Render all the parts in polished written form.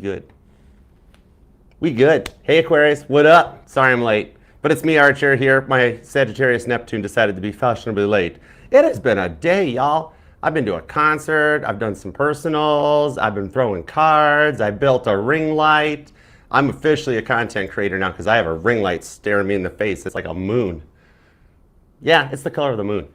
good. We good. Hey Aquarius, what up? Sorry I'm late, but it's me, Archer, here. My Sagittarius Neptune decided to be fashionably late. It has been a day, y'all. I've been to a concert, I've done some personals, I've been throwing cards, I built a ring light. I'm officially a content creator now because I have a ring light staring me in the face. It's like a moon. Yeah, it's the color of the moon.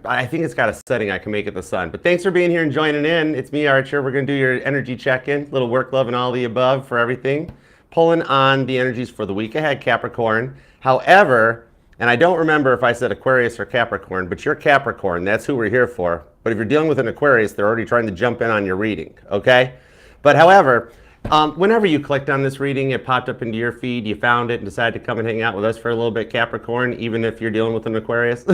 I think it's got a setting I can make it the sun. But thanks for being here and joining in. It's me, Archer. We're going to do your energy check-in, little work, love, and all the above for everything. Pulling on the energies for the week ahead, Capricorn. However, and I don't remember if I said Aquarius or Capricorn, but you're Capricorn. That's who we're here for. But if you're dealing with an Aquarius, they're already trying to jump in on your reading, okay? But however, whenever you clicked on this reading, it popped up into your feed, you found it and decided to come and hang out with us for a little bit, Capricorn, even if you're dealing with an Aquarius.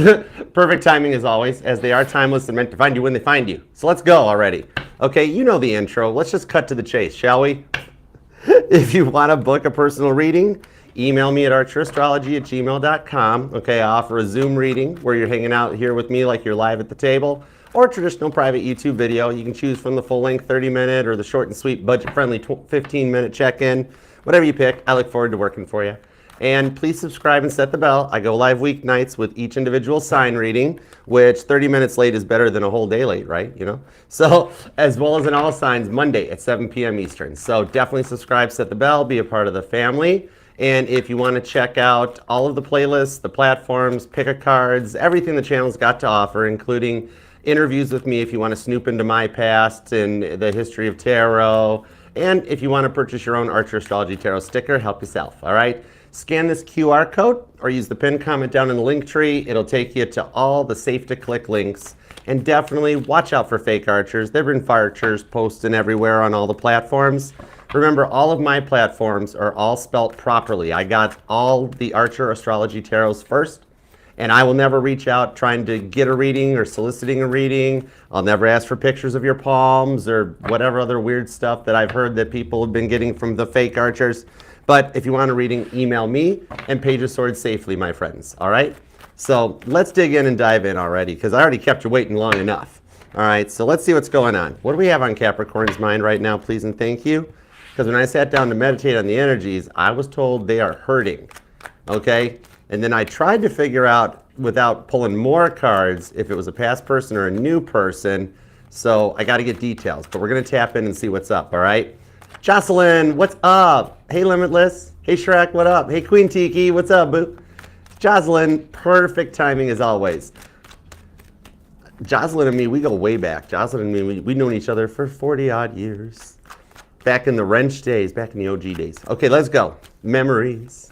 Perfect timing as always, as they are timeless and meant to find you when they find you. So let's go already. Okay, you know the intro. Let's just cut to the chase, shall we? If you want to book a personal reading, email me at archerastrology@gmail.com. Okay, I offer a Zoom reading where you're hanging out here with me like you're live at the table, or a traditional private YouTube video. You can choose from the full-length 30-minute or the short and sweet, budget-friendly 15-minute check-in. Whatever you pick, I look forward to working for you. And please subscribe and set the bell. I go live weeknights with each individual sign reading, which 30 minutes late is better than a whole day late, right? You know? So, as well as in all signs, Monday at 7 p.m. Eastern. So definitely subscribe, set the bell, be a part of the family. And if you want to check out all of the playlists, the platforms, pick-a-cards, everything the channel's got to offer, including interviews with me if you want to snoop into my past and the history of tarot. And if you want to purchase your own Archer Astrology Tarot sticker, help yourself, all right? Scan this QR code or use the pinned comment down in the link tree. It'll take you to all the safe-to-click links. And definitely watch out for fake archers. There have been archers posting everywhere on all the platforms. Remember, all of my platforms are all spelt properly. I got all the Archer Astrology Tarots first, and I will never reach out trying to get a reading or soliciting a reading. I'll never ask for pictures of your palms or whatever other weird stuff that I've heard that people have been getting from the fake archers. But if you want a reading, email me and Page of Swords safely, my friends, all right? So let's dig in and dive in already, because I already kept you waiting long enough. All right, so let's see what's going on. What do we have on Capricorn's mind right now, please and thank you? Because when I sat down to meditate on the energies, I was told they are hurting, okay? And then I tried to figure out, without pulling more cards, if it was a past person or a new person. So I got to get details, but we're going to tap in and see what's up, all right? Jocelyn, what's up? Hey, Limitless. Hey, Shrek, what up? Hey, Queen Tiki, what's up, boo? Jocelyn, perfect timing as always. Jocelyn and me, we go way back. Jocelyn and me, we've known each other for 40-odd years. Back in the wrench days, back in the OG days. Okay, let's go. Memories.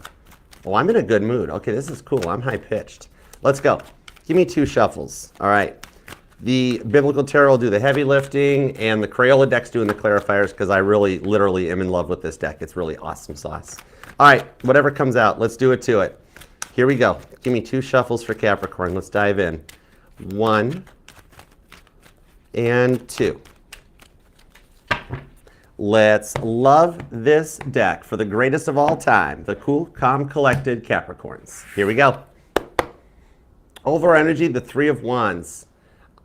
Oh, I'm in a good mood. Okay, this is cool. I'm high-pitched. Let's go. Give me 2 shuffles. All right. The Biblical Tarot will do the heavy lifting, and the Crayola deck's doing the clarifiers, because I really, literally am in love with this deck. It's really awesome sauce. All right, whatever comes out, let's do it to it. Here we go. Give me 2 shuffles for Capricorn. Let's dive in. 1 and 2. Let's love this deck for the greatest of all time, the cool, calm, collected Capricorns. Here we go. Over energy, the 3 of Wands.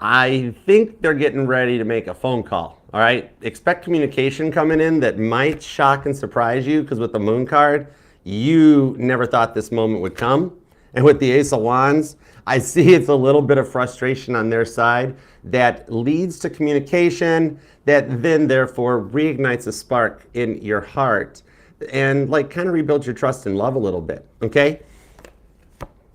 I think they're getting ready to make a phone call, all right? Expect communication coming in that might shock and surprise you, because with the Moon card, you never thought this moment would come. And with the Ace of Wands, I see it's a little bit of frustration on their side that leads to communication that then therefore reignites a spark in your heart and like kind of rebuilds your trust and love a little bit, okay?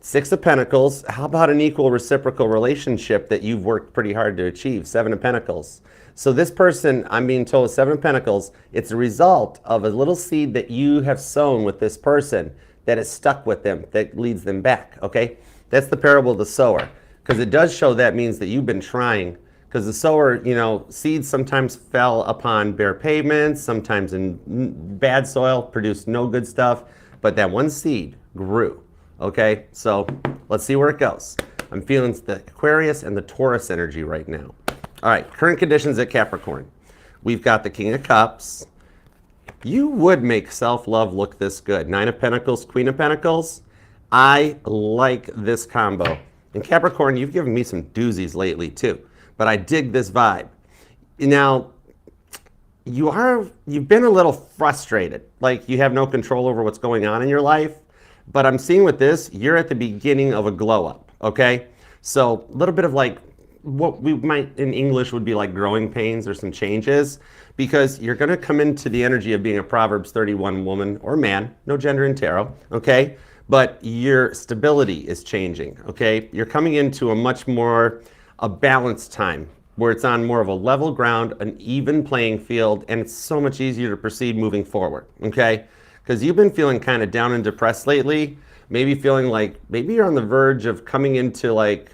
6 of Pentacles, how about an equal reciprocal relationship that you've worked pretty hard to achieve? 7 of Pentacles. So this person, I'm being told, 7 of Pentacles, it's a result of a little seed that you have sown with this person that is stuck with them, that leads them back, okay? That's the parable of the sower, because it does show that means that you've been trying, because the sower, you know, seeds sometimes fell upon bare pavements, sometimes in bad soil, produced no good stuff, but that one seed grew. Okay, so let's see where it goes. I'm feeling the Aquarius and the Taurus energy right now. All right, current conditions at Capricorn. We've got the King of Cups. You would make self-love look this good. 9 of Pentacles, Queen of Pentacles. I like this combo. And Capricorn, you've given me some doozies lately too, but I dig this vibe. Now, you've been a little frustrated, like you have no control over what's going on in your life. But I'm seeing with this, you're at the beginning of a glow up, okay? So a little bit of like what we might in English would be like growing pains or some changes, because you're gonna come into the energy of being a Proverbs 31 woman or man, no gender in tarot, okay? But your stability is changing, okay? You're coming into a much more a balanced time where it's on more of a level ground, an even playing field, and it's so much easier to proceed moving forward, okay? Because you've been feeling kind of down and depressed lately, maybe feeling like maybe you're on the verge of coming into like,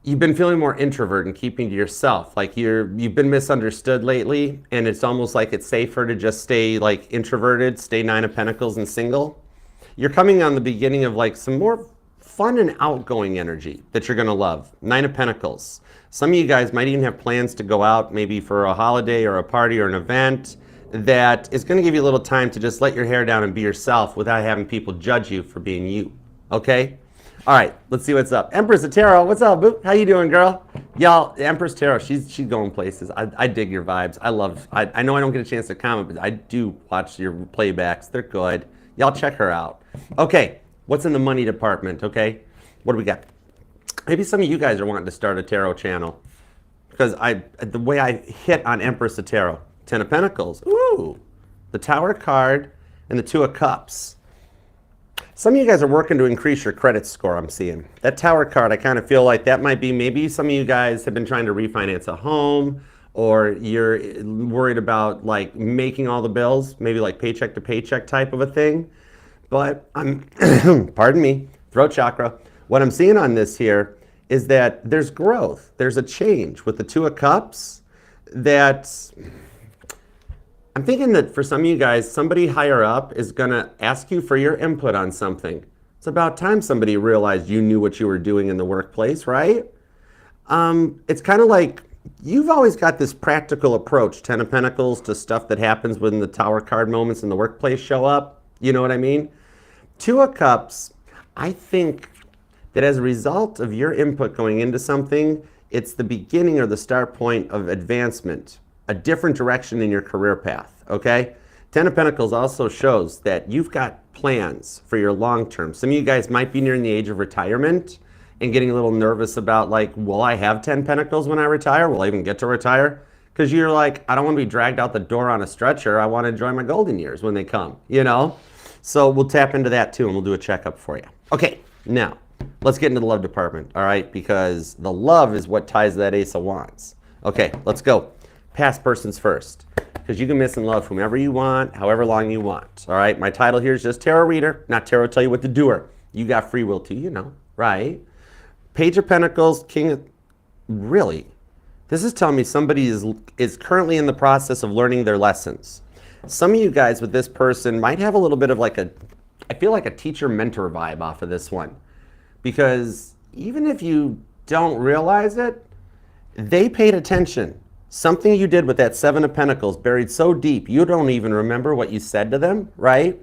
you've been feeling more introvert and keeping to yourself. Like you've been misunderstood lately, and it's almost like it's safer to just stay like introverted, stay Nine of Pentacles and single. You're coming on the beginning of like some more fun and outgoing energy that you're gonna love. Nine of Pentacles. Some of you guys might even have plans to go out maybe for a holiday or a party or an event that is gonna give you a little time to just let your hair down and be yourself without having people judge you for being you, okay? All right, let's see what's up. Empress of Tarot, what's up, boo? How you doing, girl? Y'all, Empress Tarot, she's going places. I dig your vibes. I know I don't get a chance to comment, but I do watch your playbacks. They're good. Y'all check her out. Okay, what's in the money department, okay? What do we got? Maybe some of you guys are wanting to start a tarot channel, because the way I hit on Empress of Tarot, 10 of Pentacles, ooh, the Tower card, and the Two of Cups. Some of you guys are working to increase your credit score, I'm seeing. That Tower card, I kind of feel like that might be, maybe some of you guys have been trying to refinance a home, or you're worried about like making all the bills, maybe like paycheck to paycheck type of a thing. But I'm, pardon me, throat chakra. What I'm seeing on this here is that there's growth. There's a change with the Two of Cups that I'm thinking that for some of you guys, somebody higher up is gonna ask you for your input on something. It's about time somebody realized you knew what you were doing in the workplace, right? It's kind of like you've always got this practical approach, 10 of Pentacles, to stuff that happens when the Tower card moments in the workplace show up. You know what I mean? Two of Cups, I think that as a result of your input going into something, it's the beginning or the start point of advancement, a different direction in your career path, okay? 10 of Pentacles also shows that you've got plans for your long term. Some of you guys might be nearing the age of retirement and getting a little nervous about like, will I have 10 Pentacles when I retire? Will I even get to retire? Because you're like, I don't want to be dragged out the door on a stretcher. I want to enjoy my golden years when they come, you know? So we'll tap into that too, and we'll do a checkup for you. Okay, now, let's get into the love department, all right? Because the love is what ties that Ace of Wands. Okay, let's go. Past persons first, because you can miss and love whomever you want, however long you want, all right? My title here is just Tarot Reader, not Tarot Tell You What to Do. You got free will too, you know, right? Page of Pentacles, King of... Really? This is telling me somebody is currently in the process of learning their lessons. Some of you guys with this person might have a little bit of like I feel like a teacher-mentor vibe off of this one. Because even if you don't realize it, they paid attention. Something you did with that Seven of Pentacles buried so deep, you don't even remember what you said to them, right?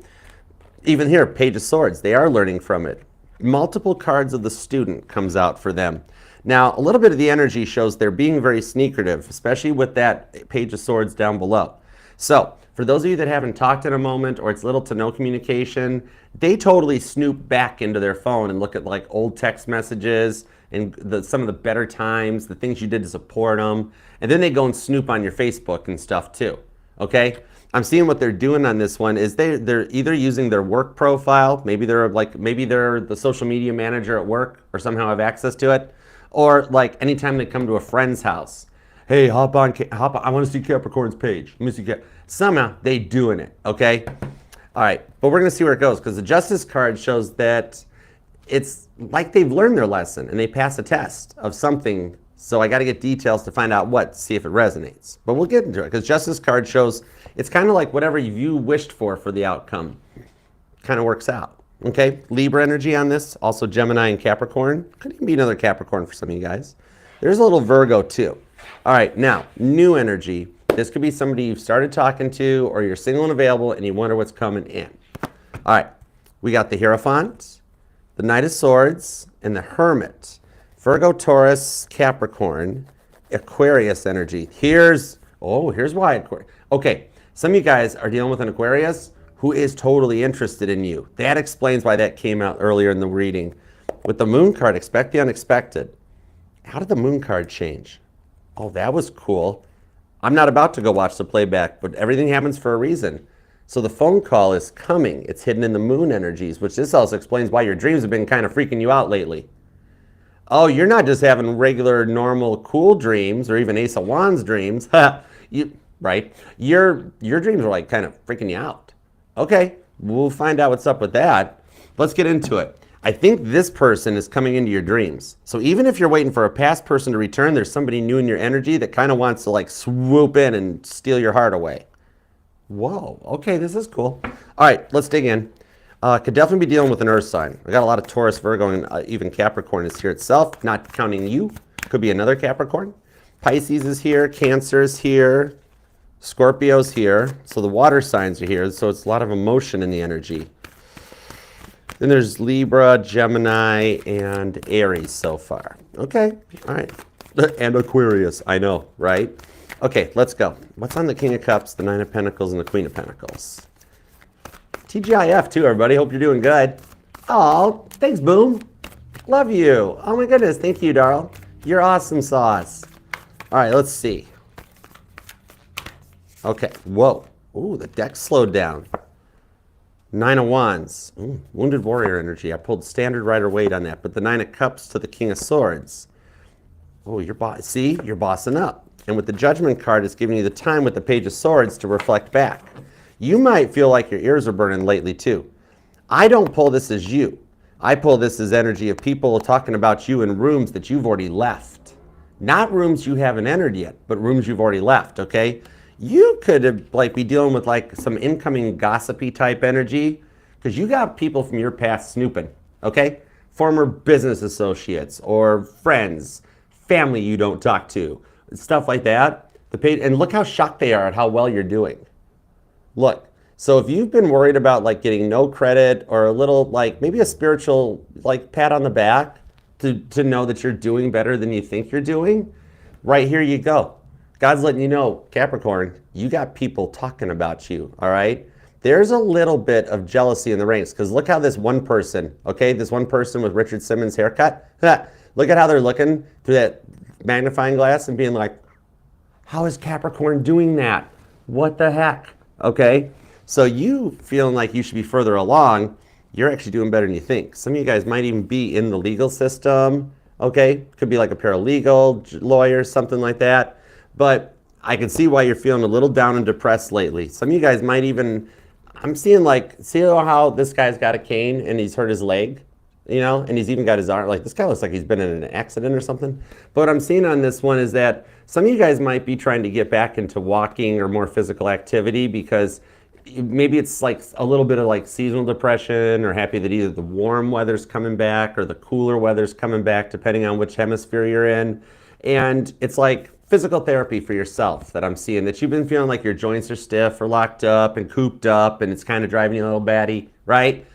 Even here, Page of Swords, they are learning from it. Multiple cards of the student comes out for them. Now, a little bit of the energy shows they're being very sneakerative, especially with that Page of Swords down below. So, for those of you that haven't talked in a moment, or it's little to no communication, they totally snoop back into their phone and look at like old text messages and some of the better times, the things you did to support them. And then they go and snoop on your Facebook and stuff too, okay? I'm seeing what they're doing on this one is they're either using their work profile, maybe they're the social media manager at work or somehow have access to it, or like anytime they come to a friend's house, hey, hop on, I want to see Capricorn's page. Let me see somehow they doing it, okay? All right, but we're gonna see where it goes because the Justice card shows that it's like they've learned their lesson and they pass a test of something. So I got to get details to find out what, see if it resonates. But we'll get into it because Justice card shows it's kind of like whatever you wished for the outcome kind of works out. Okay, Libra energy on this, also Gemini and Capricorn. Could even be another Capricorn for some of you guys. There's a little Virgo too. All right, now, new energy. This could be somebody you've started talking to or you're single and available and you wonder what's coming in. All right, we got the Hierophant, the Knight of Swords, and the Hermit. Virgo, Taurus, Capricorn, Aquarius energy. Here's why Aquarius. Okay, some of you guys are dealing with an Aquarius who is totally interested in you. That explains why that came out earlier in the reading. With the moon card, expect the unexpected. How did the moon card change? Oh, that was cool. I'm not about to go watch the playback, but everything happens for a reason. So the phone call is coming. It's hidden in the moon energies, which this also explains why your dreams have been kind of freaking you out lately. Oh, you're not just having regular, normal, cool dreams or even Ace of Wands dreams. Right? Your dreams are like kind of freaking you out. Okay, we'll find out what's up with that. Let's get into it. I think this person is coming into your dreams. So even if you're waiting for a past person to return, there's somebody new in your energy that kind of wants to like swoop in and steal your heart away. Whoa, okay, this is cool. All right, let's dig in. Could definitely be dealing with an earth sign. I got a lot of Taurus, Virgo, and even Capricorn is here itself, not counting you. Could be another Capricorn. Pisces is here, Cancer is here, Scorpio's here. So the water signs are here, so it's a lot of emotion in the energy. Then there's Libra, Gemini, and Aries so far. Okay, all right. And Aquarius, I know, right? Okay, let's go. What's on the King of Cups, the Nine of Pentacles, and the Queen of Pentacles? TGIF too, everybody. Hope you're doing good. Oh, thanks, Boom. Love you. Oh my goodness, thank you, darl. You're awesome sauce. All right, let's see. Okay, whoa. Ooh, the deck slowed down. Nine of Wands. Ooh, Wounded Warrior energy. I pulled Standard Rider-Waite on that, but the Nine of Cups to the King of Swords. Oh, you're bossing up. And with the Judgment card, it's giving you the time with the Page of Swords to reflect back. You might feel like your ears are burning lately too. I don't pull this as you. I pull this as energy of people talking about you in rooms that you've already left. Not rooms you haven't entered yet, but rooms you've already left, okay? You could be dealing with like some incoming gossipy type energy because you got people from your past snooping, okay? Former business associates or friends, family you don't talk to, stuff like that. And look how shocked they are at how well you're doing. Look, so if you've been worried about like getting no credit or a little like maybe a spiritual like pat on the back to know that you're doing better than you think you're doing, right here you go. God's letting you know, Capricorn, you got people talking about you, all right? There's a little bit of jealousy in the ranks because look how this one person, okay, this one person with Richard Simmons' haircut, look at how they're looking through that magnifying glass and being like, how is Capricorn doing that? What the heck? Okay, so you feeling like you should be further along, you're actually doing better than you think. Some of you guys might even be in the legal system, okay? Could be like a paralegal, lawyer, something like that. But I can see why you're feeling a little down and depressed lately. Some of you guys might even, I'm seeing like, see how this guy's got a cane and he's hurt his leg, you know, and he's even got his arm, like this guy looks like he's been in an accident or something. But what I'm seeing on this one is that some of you guys might be trying to get back into walking or more physical activity because maybe it's like a little bit of like seasonal depression or happy that either the warm weather's coming back or the cooler weather's coming back, depending on which hemisphere you're in. And it's like physical therapy for yourself that I'm seeing, that you've been feeling like your joints are stiff or locked up and cooped up and it's kind of driving you a little batty, right?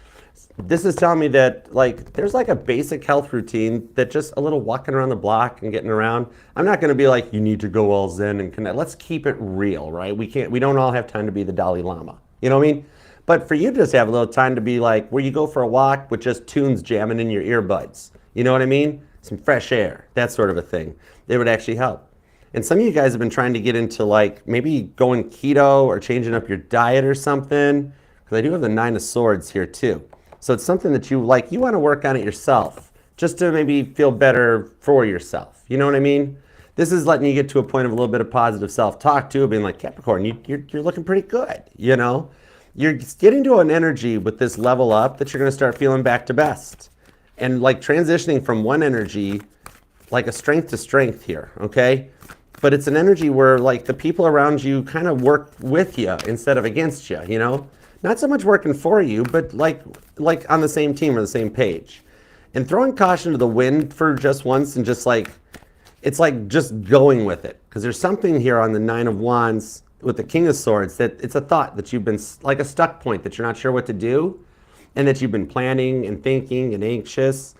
This is telling me that like there's like a basic health routine that just a little walking around the block and getting around. I'm not going to be like, you need to go all zen and connect. Let's keep it real, right? We don't all have time to be the Dalai Lama. You know what I mean? But for you to just have a little time to be like where you go for a walk with just tunes jamming in your earbuds. You know what I mean? Some fresh air, that sort of a thing. It would actually help. And some of you guys have been trying to get into like maybe going keto or changing up your diet or something. Because I do have the Nine of Swords here too. So it's something that you like, you want to work on it yourself, just to maybe feel better for yourself. You know what I mean? This is letting you get to a point of a little bit of positive self-talk too, being like, Capricorn, you're looking pretty good, you know? You're getting to an energy with this level up that you're going to start feeling back to best. And like transitioning from one energy, like a strength to strength here, okay? But it's an energy where like the people around you kind of work with you instead of against you, you know? Not so much working for you, but like on the same team or the same page. And throwing caution to the wind for just once and just like, it's like just going with it. Because there's something here on the Nine of Wands with the King of Swords that it's a thought that you've been like a stuck point that you're not sure what to do and that you've been planning and thinking and anxious.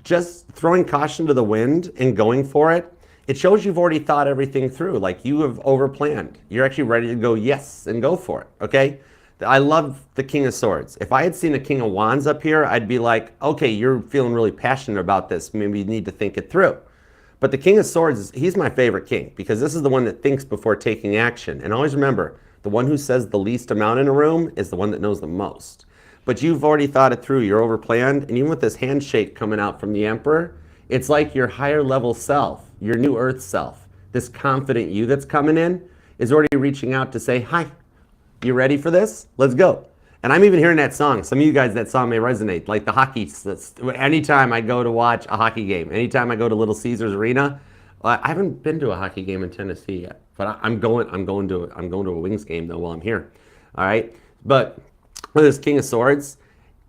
Just throwing caution to the wind and going for it it shows you've already thought everything through. Like you have overplanned. You're actually ready to go yes and go for it, okay? I love the King of Swords. If I had seen a King of Wands up here, I'd be like, okay, you're feeling really passionate about this. Maybe you need to think it through. But the King of Swords, he's my favorite king because this is the one that thinks before taking action. And always remember, the one who says the least amount in a room is the one that knows the most. But you've already thought it through. You're overplanned. And even with this handshake coming out from the Emperor, it's like your higher level self, your new earth self, this confident you that's coming in is already reaching out to say, hi, you ready for this? Let's go. And I'm even hearing that song. Some of you guys, that song may resonate. Like the hockey. Anytime I go to watch a hockey game, anytime I go to Little Caesars Arena, I haven't been to a hockey game in Tennessee yet, but I'm going to a Wings game though while I'm here. All right. But with this King of Swords,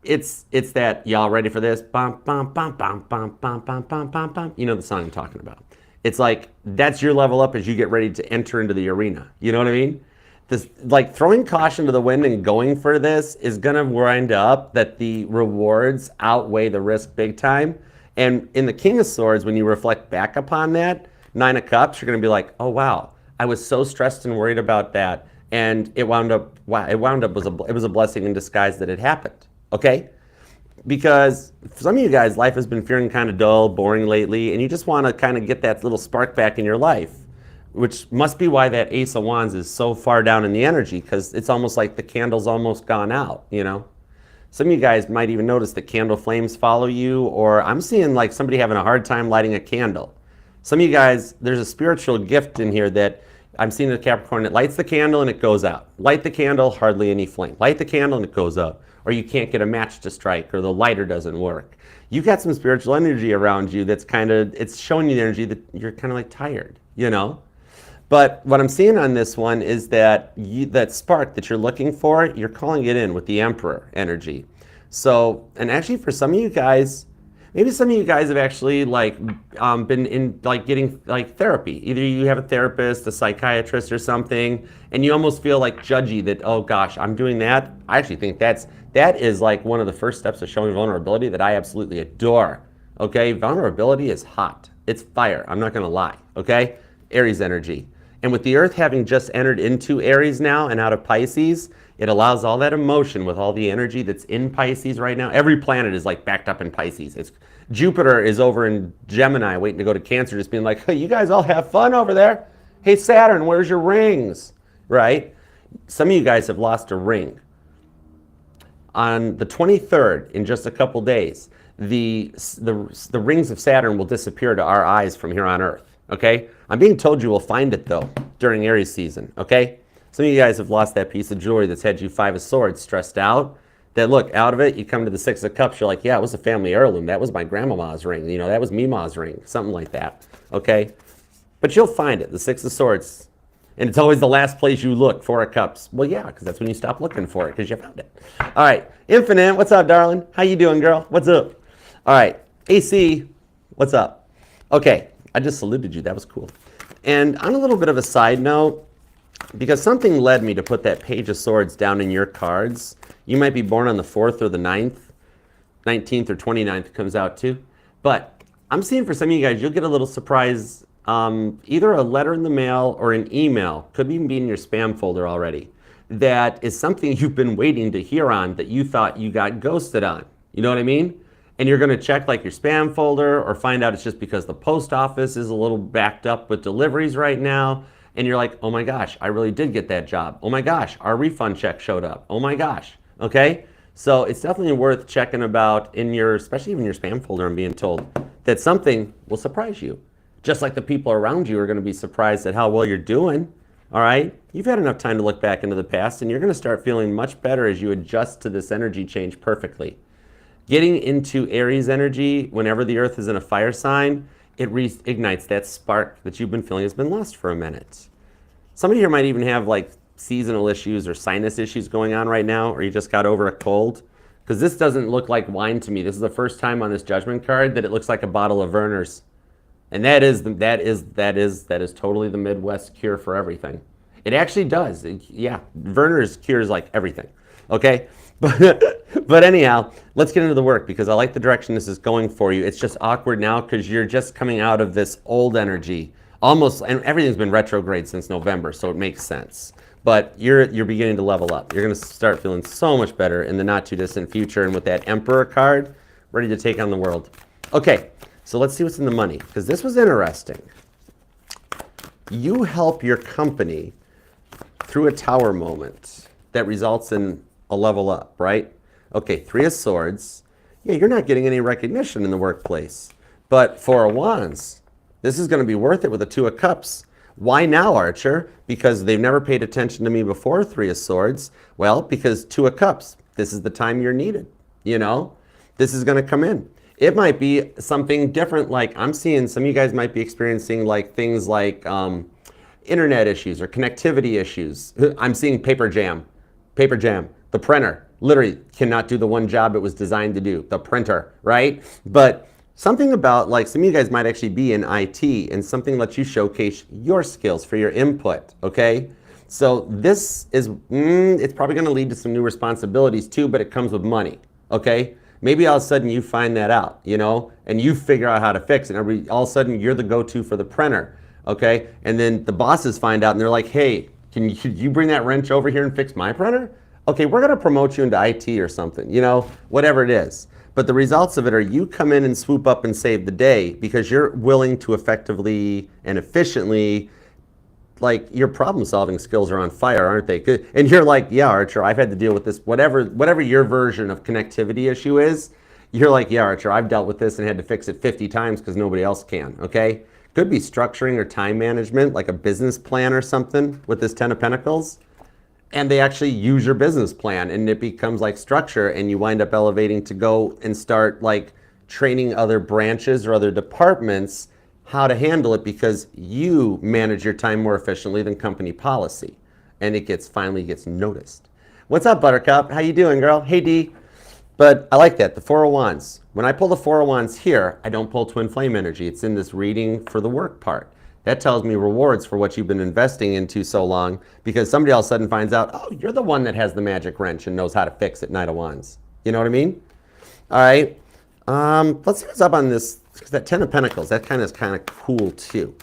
it's that y'all ready for this? Bum, bum, bum, bum, bum, bum, bum, bum, bum, bum. You know the song I'm talking about. It's like that's your level up as you get ready to enter into the arena. You know what I mean? This, like throwing caution to the wind and going for this is gonna wind up that the rewards outweigh the risk big time. And in the King of Swords, when you reflect back upon that, 9 of Cups, you're gonna be like, oh wow, I was so stressed and worried about that, and it wound up was a blessing in disguise that it happened. Okay? Because for some of you guys, life has been feeling kind of dull, boring lately, and you just want to kind of get that little spark back in your life, which must be why that Ace of Wands is so far down in the energy, because it's almost like the candle's almost gone out, you know? Some of you guys might even notice the candle flames follow you, or I'm seeing like somebody having a hard time lighting a candle. Some of you guys, there's a spiritual gift in here that I'm seeing the Capricorn that lights the candle and it goes out. Light the candle, hardly any flame. Light the candle and it goes up. Or you can't get a match to strike, or the lighter doesn't work. You've got some spiritual energy around you that's kind of, it's showing you the energy that you're kind of like tired, you know? But what I'm seeing on this one is that that spark that you're looking for, you're calling it in with the Emperor energy. So, and actually for some of you guys, maybe some of you guys have actually like been in like getting like therapy. Either you have a therapist, a psychiatrist or something, and you almost feel like judgy that, oh gosh, I'm doing that. I actually think that is like one of the first steps of showing vulnerability that I absolutely adore. Okay, vulnerability is hot. It's fire, I'm not gonna lie, okay? Aries energy. And with the Earth having just entered into Aries now and out of Pisces, it allows all that emotion with all the energy that's in Pisces right now. Every planet is like backed up in Pisces. Jupiter is over in Gemini waiting to go to Cancer, just being like, hey, you guys all have fun over there. Hey, Saturn, where's your rings? Right? Some of you guys have lost a ring. On the 23rd, in just a couple days, the rings of Saturn will disappear to our eyes from here on Earth. Okay? I'm being told you will find it though during Aries season. Okay? Some of you guys have lost that piece of jewelry that's had you 5 of Swords stressed out. That look, out of it, you come to the 6 of Cups, you're like, yeah, it was a family heirloom. That was my grandmama's ring. You know, that was Mima's ring. Something like that. Okay? But you'll find it, the 6 of Swords. And it's always the last place you look, 4 of Cups. Well, yeah, because that's when you stop looking for it, because you found it. All right, Infinite, what's up, darling? How you doing, girl? What's up? All right, AC, what's up? Okay, I just saluted you. That was cool. And on a little bit of a side note, because something led me to put that Page of Swords down in your cards. You might be born on the 4th or the 9th. 19th or 29th comes out too. But I'm seeing for some of you guys, you'll get a little surprise, either a letter in the mail or an email, could even be in your spam folder already, that is something you've been waiting to hear on that you thought you got ghosted on. You know what I mean? And you're gonna check like your spam folder or find out it's just because the post office is a little backed up with deliveries right now. And you're like, oh my gosh, I really did get that job. Oh my gosh, our refund check showed up. Oh my gosh, okay? So it's definitely worth checking about in your, especially even your spam folder, and being told that something will surprise you. Just like the people around you are gonna be surprised at how well you're doing, all right? You've had enough time to look back into the past, and you're gonna start feeling much better as you adjust to this energy change perfectly. Getting into Aries energy, whenever the Earth is in a fire sign, it reignites that spark that you've been feeling has been lost for a minute. Somebody here might even have like seasonal issues or sinus issues going on right now, or you just got over a cold. Because this doesn't look like wine to me. This is the first time on this judgment card that it looks like a bottle of Werner's. And that is totally the Midwest cure for everything. It actually does. Yeah, Werner's cures like everything. Okay? But anyhow, let's get into the work, because I like the direction this is going for you. It's just awkward now because you're just coming out of this old energy almost, and everything's been retrograde since November, so it makes sense. But you're beginning to level up. You're going to start feeling so much better in the not too distant future, and with that Emperor card, ready to take on the world. Okay, so let's see what's in the money, because this was interesting. You help your company through a tower moment that results in a level up, right? Okay, 3 of Swords. Yeah, you're not getting any recognition in the workplace. But 4 of Wands, this is going to be worth it with a 2 of Cups. Why now, Archer? Because they've never paid attention to me before, 3 of Swords. Well, because 2 of Cups, this is the time you're needed, you know? This is going to come in. It might be something different, like I'm seeing some of you guys might be experiencing like things like internet issues or connectivity issues. I'm seeing paper jam. The printer literally cannot do the one job it was designed to do, the printer, right? But something about like some of you guys might actually be in IT and something lets you showcase your skills for your input, okay? So this is, it's probably gonna lead to some new responsibilities too, but it comes with money, okay? Maybe all of a sudden you find that out, you know, and you figure out how to fix it. And all of a sudden you're the go-to for the printer, okay? And then the bosses find out and they're like, hey, could you bring that wrench over here and fix my printer? Okay, we're gonna promote you into IT or something, you know, whatever it is. But the results of it are you come in and swoop up and save the day because you're willing to effectively and efficiently, like your problem solving skills are on fire, aren't they? Good. And you're like, yeah, Archer, I've had to deal with this, whatever your version of connectivity issue is, you're like, yeah, Archer, I've dealt with this and had to fix it 50 times because nobody else can, okay? Could be structuring or time management, like a business plan or something with this 10 of Pentacles. And they actually use your business plan and it becomes like structure and you wind up elevating to go and start like training other branches or other departments how to handle it because you manage your time more efficiently than company policy. And it finally gets noticed. What's up, Buttercup? How you doing, girl? Hey, D. But I like that, the 4 of Wands. When I pull the 4 of Wands here, I don't pull Twin Flame energy. It's in this reading for the work part. That tells me rewards for what you've been investing into so long because somebody all of a sudden finds out, oh, you're the one that has the magic wrench and knows how to fix it, Knight of Wands. You know what I mean? All right. Let's see what's up on this, because that 10 of Pentacles, that is kind of cool too.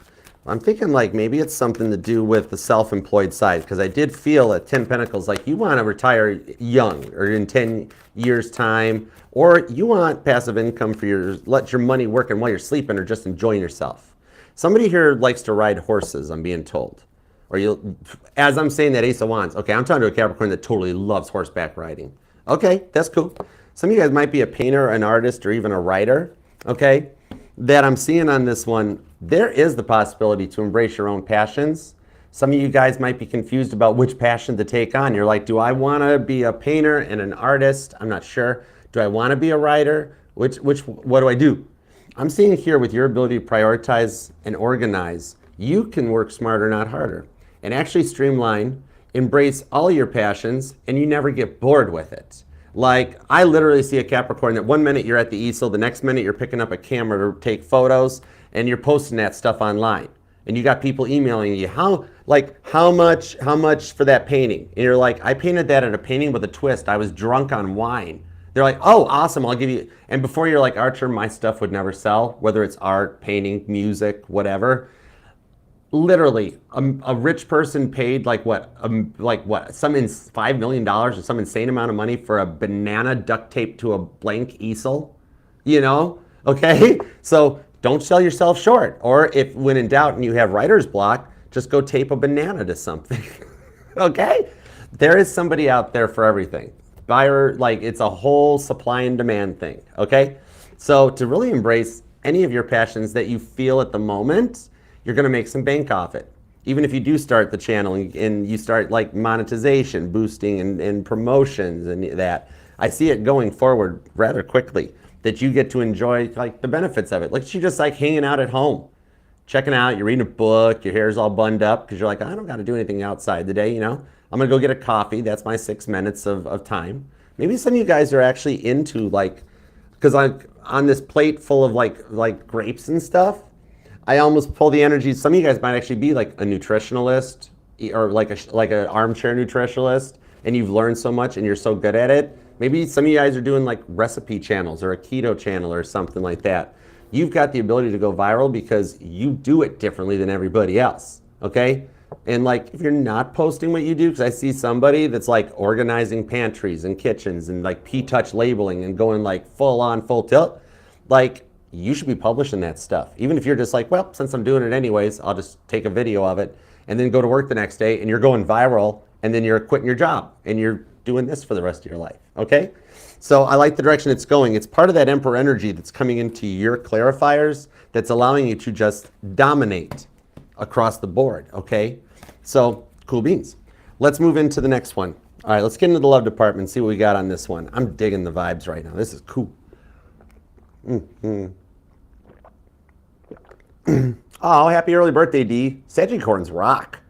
I'm thinking like maybe it's something to do with the self-employed side because I did feel at 10 Pentacles like you want to retire young or in 10 years time, or you want passive income for let your money work and while you're sleeping or just enjoying yourself. Somebody here likes to ride horses, I'm being told. Or as I'm saying that Ace of Wands, okay, I'm talking to a Capricorn that totally loves horseback riding. Okay, that's cool. Some of you guys might be a painter, an artist, or even a writer, okay? That I'm seeing on this one, there is the possibility to embrace your own passions. Some of you guys might be confused about which passion to take on. You're like, do I want to be a painter and an artist? I'm not sure. Do I want to be a writer? What do I do? I'm seeing here with your ability to prioritize and organize, you can work smarter, not harder, and actually streamline, embrace all your passions, and you never get bored with it. Like, I literally see a Capricorn that one minute you're at the easel, the next minute you're picking up a camera to take photos, and you're posting that stuff online. And you got people emailing you, how much for that painting? And you're like, I painted that at a painting with a twist. I was drunk on wine. They're like, oh, awesome, I'll give you, and before you're like, Archer, my stuff would never sell, whether it's art, painting, music, whatever. Literally, a rich person paid some $5 million or some insane amount of money for a banana duct taped to a blank easel, you know, okay? So don't sell yourself short, or if when in doubt and you have writer's block, just go tape a banana to something, okay? There is somebody out there for everything. Buyer, like it's a whole supply and demand thing, okay? So to really embrace any of your passions that you feel at the moment, you're gonna make some bank off it. Even if you do start the channel and you start like monetization, boosting and promotions and that, I see it going forward rather quickly, that you get to enjoy like the benefits of it. Like you just like hanging out at home, checking out, you're reading a book, your hair's all bunned up because you're like, I don't gotta do anything outside today, you know? I'm gonna go get a coffee. That's my 6 minutes of time. Maybe some of you guys are actually into like, because on this plate full of like grapes and stuff, I almost pull the energy. Some of you guys might actually be like a nutritionalist or like an armchair nutritionalist, and you've learned so much and you're so good at it. Maybe some of you guys are doing like recipe channels or a keto channel or something like that. You've got the ability to go viral because you do it differently than everybody else, okay? And like, if you're not posting what you do, because I see somebody that's like organizing pantries and kitchens and like P-touch labeling and going like full on, full tilt, like you should be publishing that stuff. Even if you're just like, well, since I'm doing it anyways, I'll just take a video of it and then go to work the next day and you're going viral and then you're quitting your job and you're doing this for the rest of your life, okay? So I like the direction it's going. It's part of that Emperor energy that's coming into your clarifiers that's allowing you to just dominate across the board, okay? So, cool beans. Let's move into the next one. All right, let's get into the love department and see what we got on this one. I'm digging the vibes right now. This is cool. Oh, happy early birthday, D. Sagicorns rock.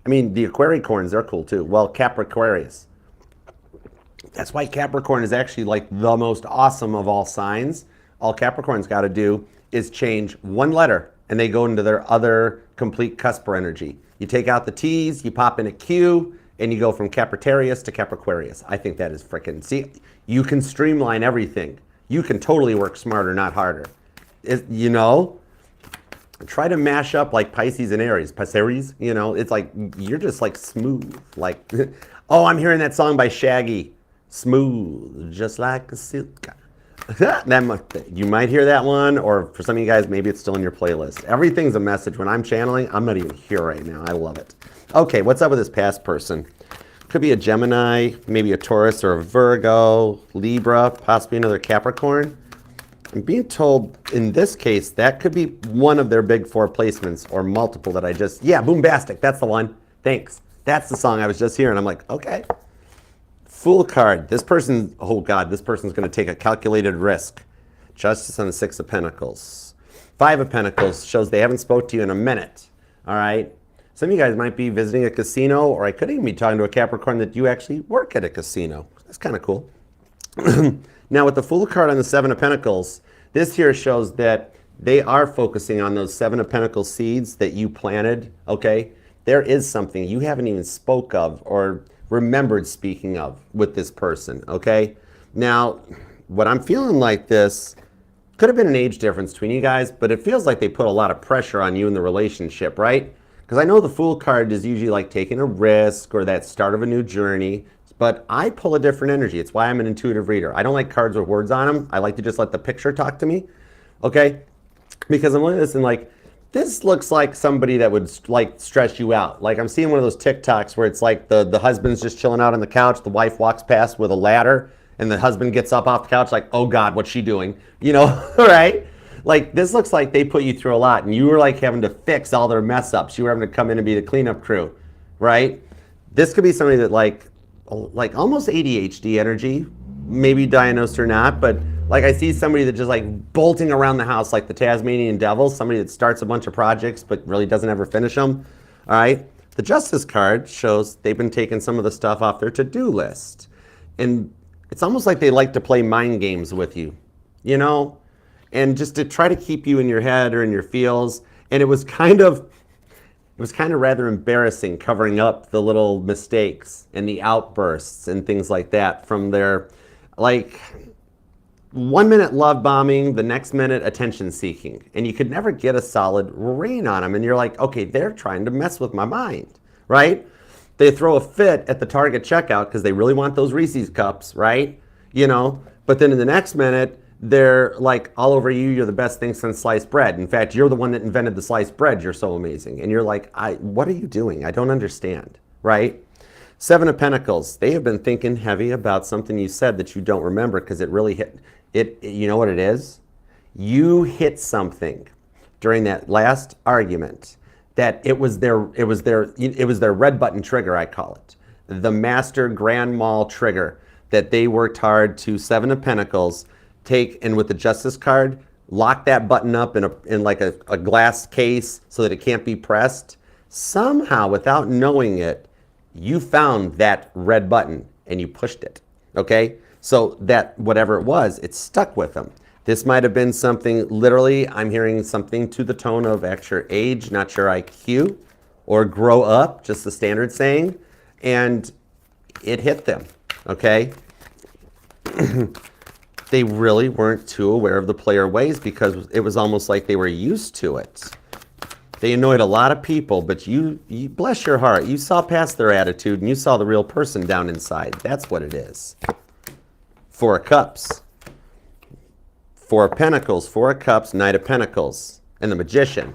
I mean, the Aquaricorns, they're cool too. Well, Capricornius. That's why Capricorn is actually like the most awesome of all signs. All Capricorn's got to do is change one letter and they go into their other complete cusper energy. You take out the T's, you pop in a Q, and you go from Capricornius to Capricornius. I think that is freaking, see, you can streamline everything. You can totally work smarter, not harder. You know, try to mash up like Pisces and Aries. Pisces, you know, it's like, you're just like smooth. Like, oh, I'm hearing that song by Shaggy. Smooth, just like a silk. You might hear that one, or for some of you guys, maybe it's still in your playlist. Everything's a message. When I'm channeling, I'm not even here right now. I love it. Okay, what's up with this past person? Could be a Gemini, maybe a Taurus or a Virgo, Libra, possibly another Capricorn. I'm being told in this case, that could be one of their big four placements or multiple that I just, yeah, Boombastic, that's the one. Thanks. That's the song I was just hearing. I'm like, okay. Fool card. This person, oh God, this person's going to take a calculated risk. Justice on the Six of Pentacles. Five of Pentacles shows they haven't spoke to you in a minute. All right. Some of you guys might be visiting a casino, or I could even be talking to a Capricorn that you actually work at a casino. That's kind of cool. Now with the Fool card on the Seven of Pentacles, this here shows that they are focusing on those Seven of Pentacles seeds that you planted. Okay. There is something you haven't even spoke of or remembered speaking of with this person, okay? Now, what I'm feeling like this could have been an age difference between you guys, but it feels like they put a lot of pressure on you in the relationship, right? Because I know the Fool card is usually like taking a risk or that start of a new journey, but I pull a different energy. It's why I'm an intuitive reader. I don't like cards with words on them. I like to just let the picture talk to me, okay? Because I'm looking at this and like, this looks like somebody that would like stress you out. Like I'm seeing one of those TikToks where it's like the husband's just chilling out on the couch, the wife walks past with a ladder, and the husband gets up off the couch like, oh God, what's she doing? You know, right? Like this looks like they put you through a lot and you were like having to fix all their mess ups. You were having to come in and be the cleanup crew, right? This could be somebody that like almost ADHD energy, maybe diagnosed or not, but like I see somebody that just like bolting around the house like the Tasmanian devil, somebody that starts a bunch of projects but really doesn't ever finish them, all right? The Justice card shows they've been taking some of the stuff off their to-do list. And it's almost like they like to play mind games with you, you know? And just to try to keep you in your head or in your feels. And it was kind of rather embarrassing covering up the little mistakes and the outbursts and things like that from their, like, 1 minute love bombing, the next minute attention seeking. And you could never get a solid rein on them. And you're like, okay, they're trying to mess with my mind, right? They throw a fit at the Target checkout because they really want those Reese's cups, right? You know, but then in the next minute, they're like all over you, you're the best thing since sliced bread. In fact, you're the one that invented the sliced bread, you're so amazing. And you're like, what are you doing? I don't understand, right? Seven of Pentacles, they have been thinking heavy about something you said that you don't remember because it really hit. You know what it is? You hit something during that last argument that it was their red button trigger, I call it. The master grand mal trigger that they worked hard to Seven of Pentacles, take and with the Justice card, lock that button up in like a glass case so that it can't be pressed. Somehow, without knowing it, you found that red button and you pushed it, okay? So that whatever it was, it stuck with them. This might have been something, literally, I'm hearing something to the tone of actual age, not your IQ, or grow up, just the standard saying, and it hit them, okay? they really weren't too aware of the player ways because it was almost like they were used to it. They annoyed a lot of people, but you bless your heart, you saw past their attitude and you saw the real person down inside. That's what it is. Four of Cups. Four of Pentacles, Four of Cups, Knight of Pentacles, and the Magician.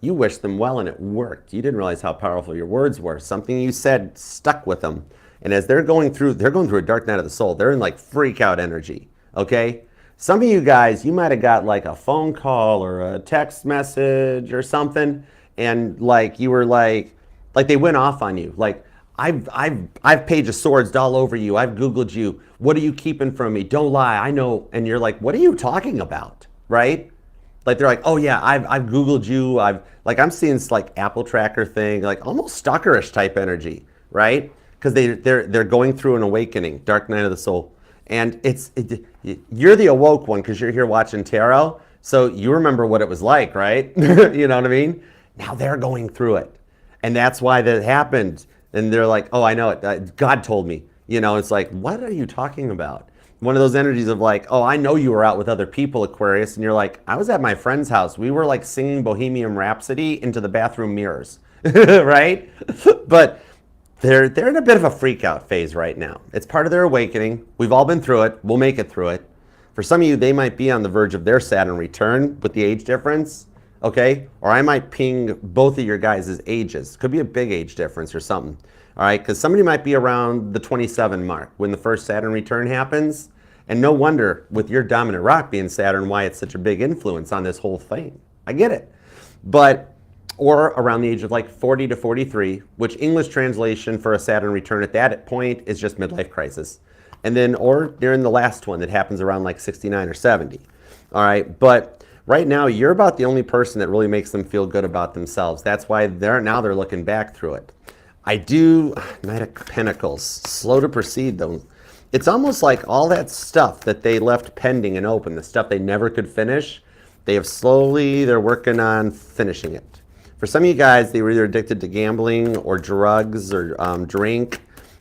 You wished them well and it worked. You didn't realize how powerful your words were. Something you said stuck with them. And as they're going through a dark night of the soul. They're in like freak out energy, okay? Some of you guys, you might have got like a phone call or a text message or something, and like you were like they went off on you. Like, I've Page of Swords all over you. I've Googled you. What are you keeping from me? Don't lie. I know. And you're like, what are you talking about? Right? Like they're like, oh yeah, I've Googled you. I'm seeing this like Apple Tracker thing, like almost stalkerish type energy, right? Because they're going through an awakening, dark night of the soul. And you're the awoke one because you're here watching tarot. So you remember what it was like, right? You know what I mean? Now they're going through it. And that's why that happened. And they're like, oh, I know it. God told me. You know, it's like, what are you talking about? One of those energies of like, oh, I know you were out with other people, Aquarius. And you're like, I was at my friend's house. We were like singing Bohemian Rhapsody into the bathroom mirrors, right? But they're in a bit of a freak out phase right now. It's part of their awakening. We've all been through it. We'll make it through it. For some of you, they might be on the verge of their Saturn return with the age difference, okay? Or I might ping both of your guys' ages. Could be a big age difference or something, all right? Because somebody might be around the 27 mark when the first Saturn return happens. And no wonder with your dominant rock being Saturn, why it's such a big influence on this whole thing. I get it. Or around the age of like 40 to 43, which English translation for a Saturn return at that point is just midlife crisis. And then, or during the last one that happens around like 69 or 70. All right, but right now you're about the only person that really makes them feel good about themselves. That's why they're looking back through it. Knight of Pentacles, slow to proceed though. It's almost like all that stuff that they left pending and open, the stuff they never could finish, they're working on finishing it. For some of you guys, they were either addicted to gambling or drugs or drink.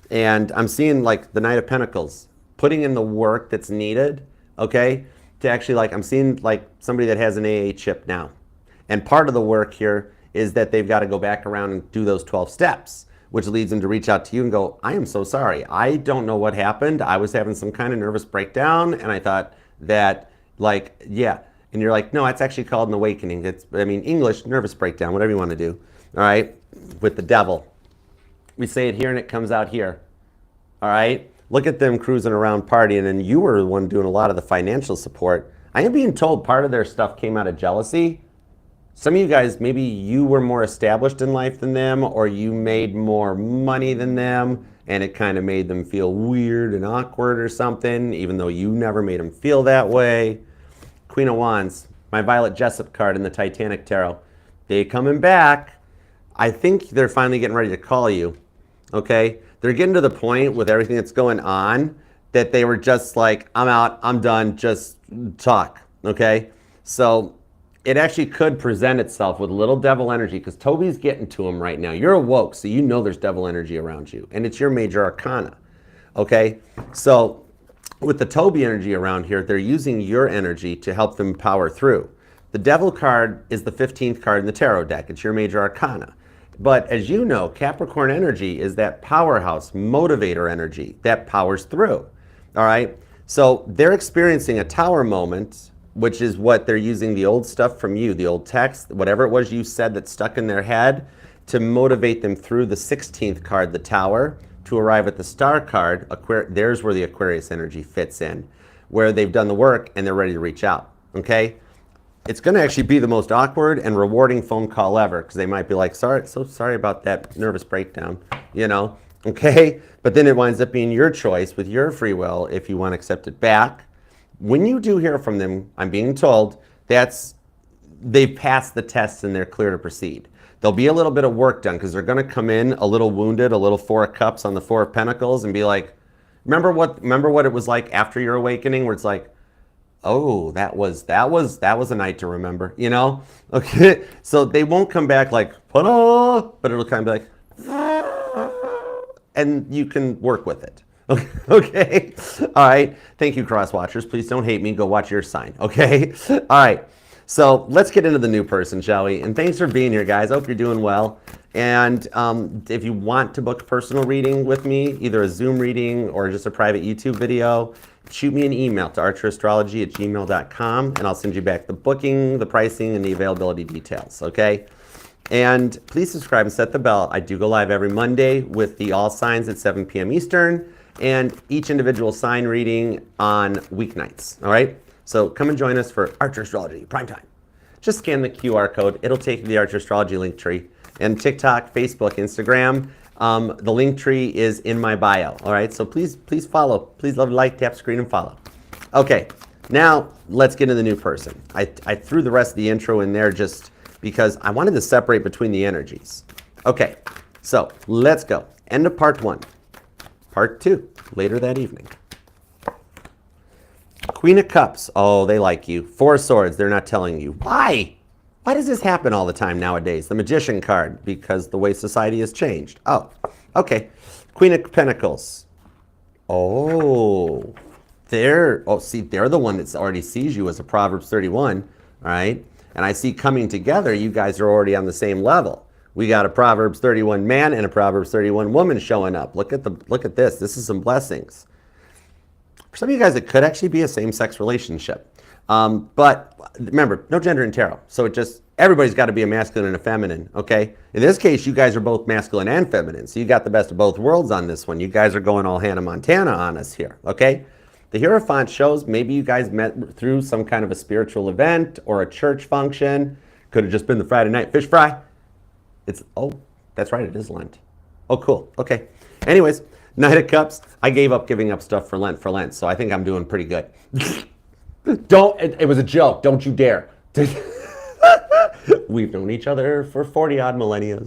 And I'm seeing like the Knight of Pentacles, putting in the work that's needed, okay? To actually I'm seeing like somebody that has an AA chip now. And part of the work here is that they've got to go back around and do those 12 steps, which leads them to reach out to you and go, I am so sorry. I don't know what happened. I was having some kind of nervous breakdown. And I thought that yeah. And you're like, no, it's actually called an awakening. English, nervous breakdown, whatever you want to do, all right? With the devil. We say it here and it comes out here, all right? Look at them cruising around partying, and you were the one doing a lot of the financial support. I am being told part of their stuff came out of jealousy. Some of you guys, maybe you were more established in life than them, or you made more money than them, and it kind of made them feel weird and awkward or something, even though you never made them feel that way. Queen of Wands, my Violet Jessup card in the Titanic Tarot. They coming back. I think they're finally getting ready to call you, okay? They're getting to the point with everything that's going on that they were just like, I'm out, I'm done, just talk, okay? So it actually could present itself with a little devil energy because Toby's getting to him right now. You're awoke, so you know there's devil energy around you, and it's your major arcana, okay? So with the Toby energy around here, they're using your energy to help them power through. The Devil card is the 15th card in the tarot deck. It's your major arcana. But as you know, Capricorn energy is that powerhouse, motivator energy that powers through. All right? So they're experiencing a tower moment, which is what they're using the old stuff from you, the old text, whatever it was you said that stuck in their head, to motivate them through the 16th card, the tower, to arrive at the star card. There's where the Aquarius energy fits in, where they've done the work and they're ready to reach out, okay? It's gonna actually be the most awkward and rewarding phone call ever, because they might be like, so sorry about that nervous breakdown, you know, okay? But then it winds up being your choice with your free will if you want to accept it back. When you do hear from them, I'm being told, they've passed the test and they're clear to proceed. There'll be a little bit of work done because they're going to come in a little wounded, a little Four of Cups on the Four of Pentacles, and be like, remember what it was like after your awakening, where it's like, oh, that was a night to remember, you know? Okay, so they won't come back like, but it'll kind of be like, and you can work with it, Okay. All right. Thank you, cross watchers. Please don't hate me. Go watch your sign. Okay. All right. So let's get into the new person, shall we? And thanks for being here, guys. I hope you're doing well. And if you want to book a personal reading with me, either a Zoom reading or just a private YouTube video, shoot me an email to archerastrology@gmail.com, and I'll send you back the booking, the pricing, and the availability details, okay? And please subscribe and set the bell. I do go live every Monday with the all signs at 7 p.m. Eastern, and each individual sign reading on weeknights, all right? So come and join us for Archer Astrology Prime Time. Just scan the QR code. It'll take you to the Archer Astrology link tree. And TikTok, Facebook, Instagram, the link tree is in my bio, all right? So please follow. Please like, tap screen, and follow. Okay, now let's get into the new person. I threw the rest of the intro in there just because I wanted to separate between the energies. Okay, so let's go. End of part 1. Part 2, later that evening. Queen of Cups, oh, they like you. Four of Swords, they're not telling you. Why? Why does this happen all the time nowadays? The Magician card, because the way society has changed. Oh, okay. Queen of Pentacles. Oh, they're the one that already sees you as a Proverbs 31, all right? And I see coming together, you guys are already on the same level. We got a Proverbs 31 man and a Proverbs 31 woman showing up. Look at this. This is some blessings. For some of you guys, it could actually be a same-sex relationship. But remember, no gender in tarot. So everybody's got to be a masculine and a feminine, okay? In this case, you guys are both masculine and feminine. So you got the best of both worlds on this one. You guys are going all Hannah Montana on us here, okay? The Hierophant shows maybe you guys met through some kind of a spiritual event or a church function. Could have just been the Friday night fish fry. Oh, that's right, it is Lent. Oh, cool, okay. Anyways, Knight of Cups, I gave up giving up stuff for Lent, so I think I'm doing pretty good. It was a joke, don't you dare. We've known each other for 40 odd millennia.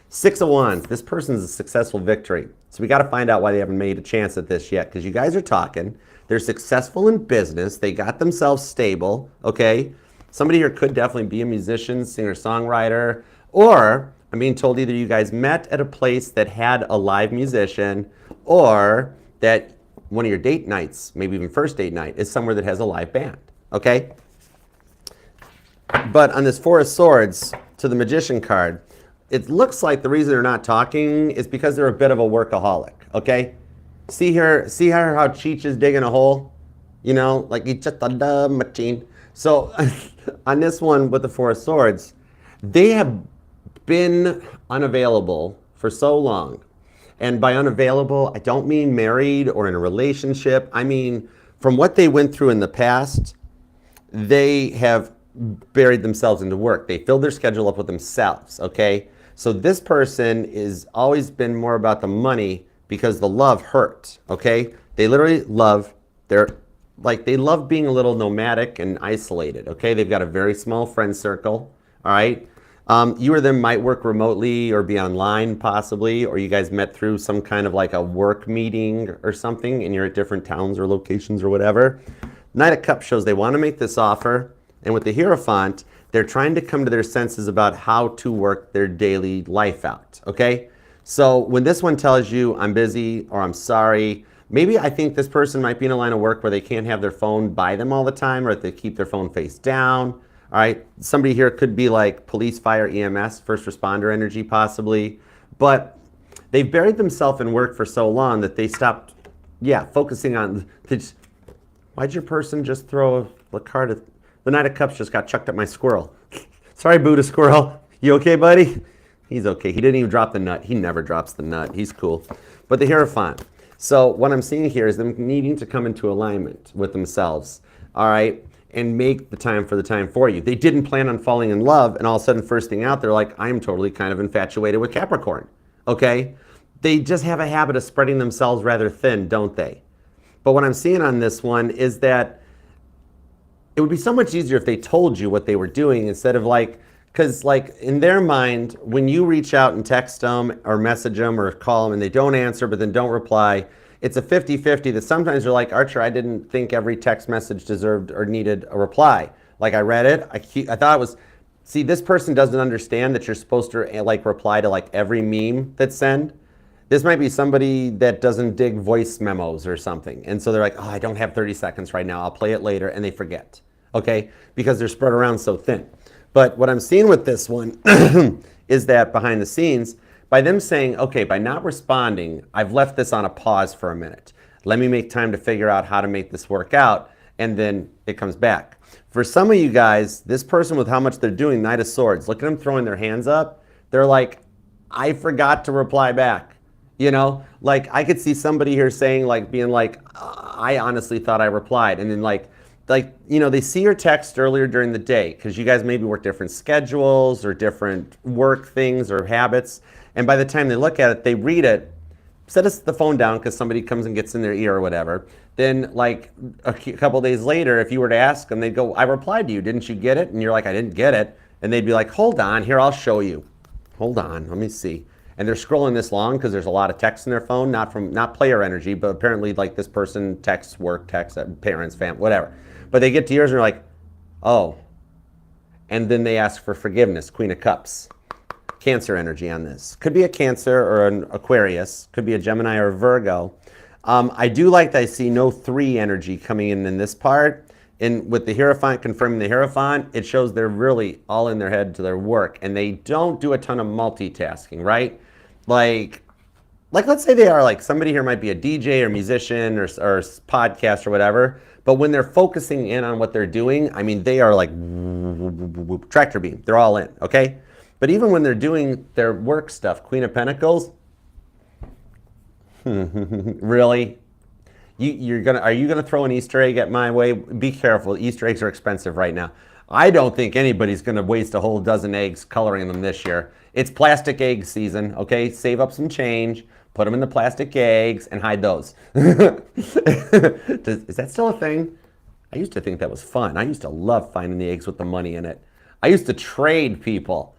Six of Wands, this person's a successful victory. So we gotta find out why they haven't made a chance at this yet, because you guys are talking. They're successful in business, they got themselves stable, okay? Somebody here could definitely be a musician, singer-songwriter, or I'm being told either you guys met at a place that had a live musician, or that one of your date nights, maybe even first date night, is somewhere that has a live band, okay? But on this Four of Swords to the Magician card, it looks like the reason they're not talking is because they're a bit of a workaholic, okay? See how Cheech is digging a hole? You know, like he's just a machine. So on this one with the Four of Swords, they have been unavailable for so long. And by unavailable, I don't mean married or in a relationship. I mean, from what they went through in the past, they have buried themselves into work. They filled their schedule up with themselves, okay? So this person is always been more about the money because the love hurt, okay? They literally love, they love being a little nomadic and isolated, okay? They've got a very small friend circle, all right? You or them might work remotely or be online possibly, or you guys met through some kind of like a work meeting or something and you're at different towns or locations or whatever. Knight of Cups shows they want to make this offer, and with the Hierophant, they're trying to come to their senses about how to work their daily life out, okay? So when this one tells you, I'm busy or I'm sorry, maybe I think this person might be in a line of work where they can't have their phone by them all the time, or they keep their phone face down. All right, somebody here could be like police, fire, EMS, first responder energy possibly, but they've buried themselves in work for so long that they stopped, focusing on, why'd your person just throw a card at, the Knight of Cups just got chucked at my squirrel. Sorry, Buddha squirrel, you okay, buddy? He's okay, he didn't even drop the nut. He never drops the nut, he's cool. But the Hierophant, so what I'm seeing here is them needing to come into alignment with themselves, all right? And make the time for you. They didn't plan on falling in love, and all of a sudden, first thing out, they're like, I'm totally kind of infatuated with Capricorn, okay? They just have a habit of spreading themselves rather thin, don't they? But what I'm seeing on this one is that it would be so much easier if they told you what they were doing instead of because in their mind, when you reach out and text them or message them or call them and they don't answer but then don't reply, it's a 50-50 that sometimes you're like, Archer, I didn't think every text message deserved or needed a reply. Like I read it, I thought it was, see, this person doesn't understand that you're supposed to reply to every meme that's sent. This might be somebody that doesn't dig voice memos or something. And so they're like, oh, I don't have 30 seconds right now. I'll play it later. And they forget, okay? Because they're spread around so thin. But what I'm seeing with this one is that behind the scenes, by them saying, okay, by not responding, I've left this on a pause for a minute. Let me make time to figure out how to make this work out. And then it comes back. For some of you guys, this person with how much they're doing, Knight of Swords, look at them throwing their hands up. They're like, I forgot to reply back. You know, like I could see somebody here saying like, being like, I honestly thought I replied. And then like, you know, they see your text earlier during the day because you guys maybe work different schedules or different work things or habits. And by the time they look at it, they read it, set the phone down because somebody comes and gets in their ear or whatever. Then like a couple days later, if you were to ask them, they'd go, I replied to you. Didn't you get it? And you're like, I didn't get it. And they'd be like, hold on, here, I'll show you. Hold on, let me see. And they're scrolling this long because there's a lot of text in their phone, not player energy, but apparently like this person texts work, texts parents, family, whatever. But they get to yours and they're like, oh. And then they ask for forgiveness, Queen of Cups. Cancer energy on this. Could be a Cancer or an Aquarius. Could be a Gemini or a Virgo. I do like that I see no 3 energy coming in this part. And with the Hierophant confirming the Hierophant, it shows they're really all in their head to their work. And they don't do a ton of multitasking, right? Like let's say they are like, somebody here might be a DJ or musician or podcast or whatever. But when they're focusing in on what they're doing, I mean, they are like tractor beam. They're all in, okay? But even when they're doing their work stuff, Queen of Pentacles, really? Are you gonna throw an Easter egg at my way? Be careful. Easter eggs are expensive right now. I don't think anybody's gonna waste a whole dozen eggs coloring them this year. It's plastic egg season, okay? Save up some change, put them in the plastic eggs, and hide those. Is that still a thing? I used to think that was fun. I used to love finding the eggs with the money in it. I used to trade people,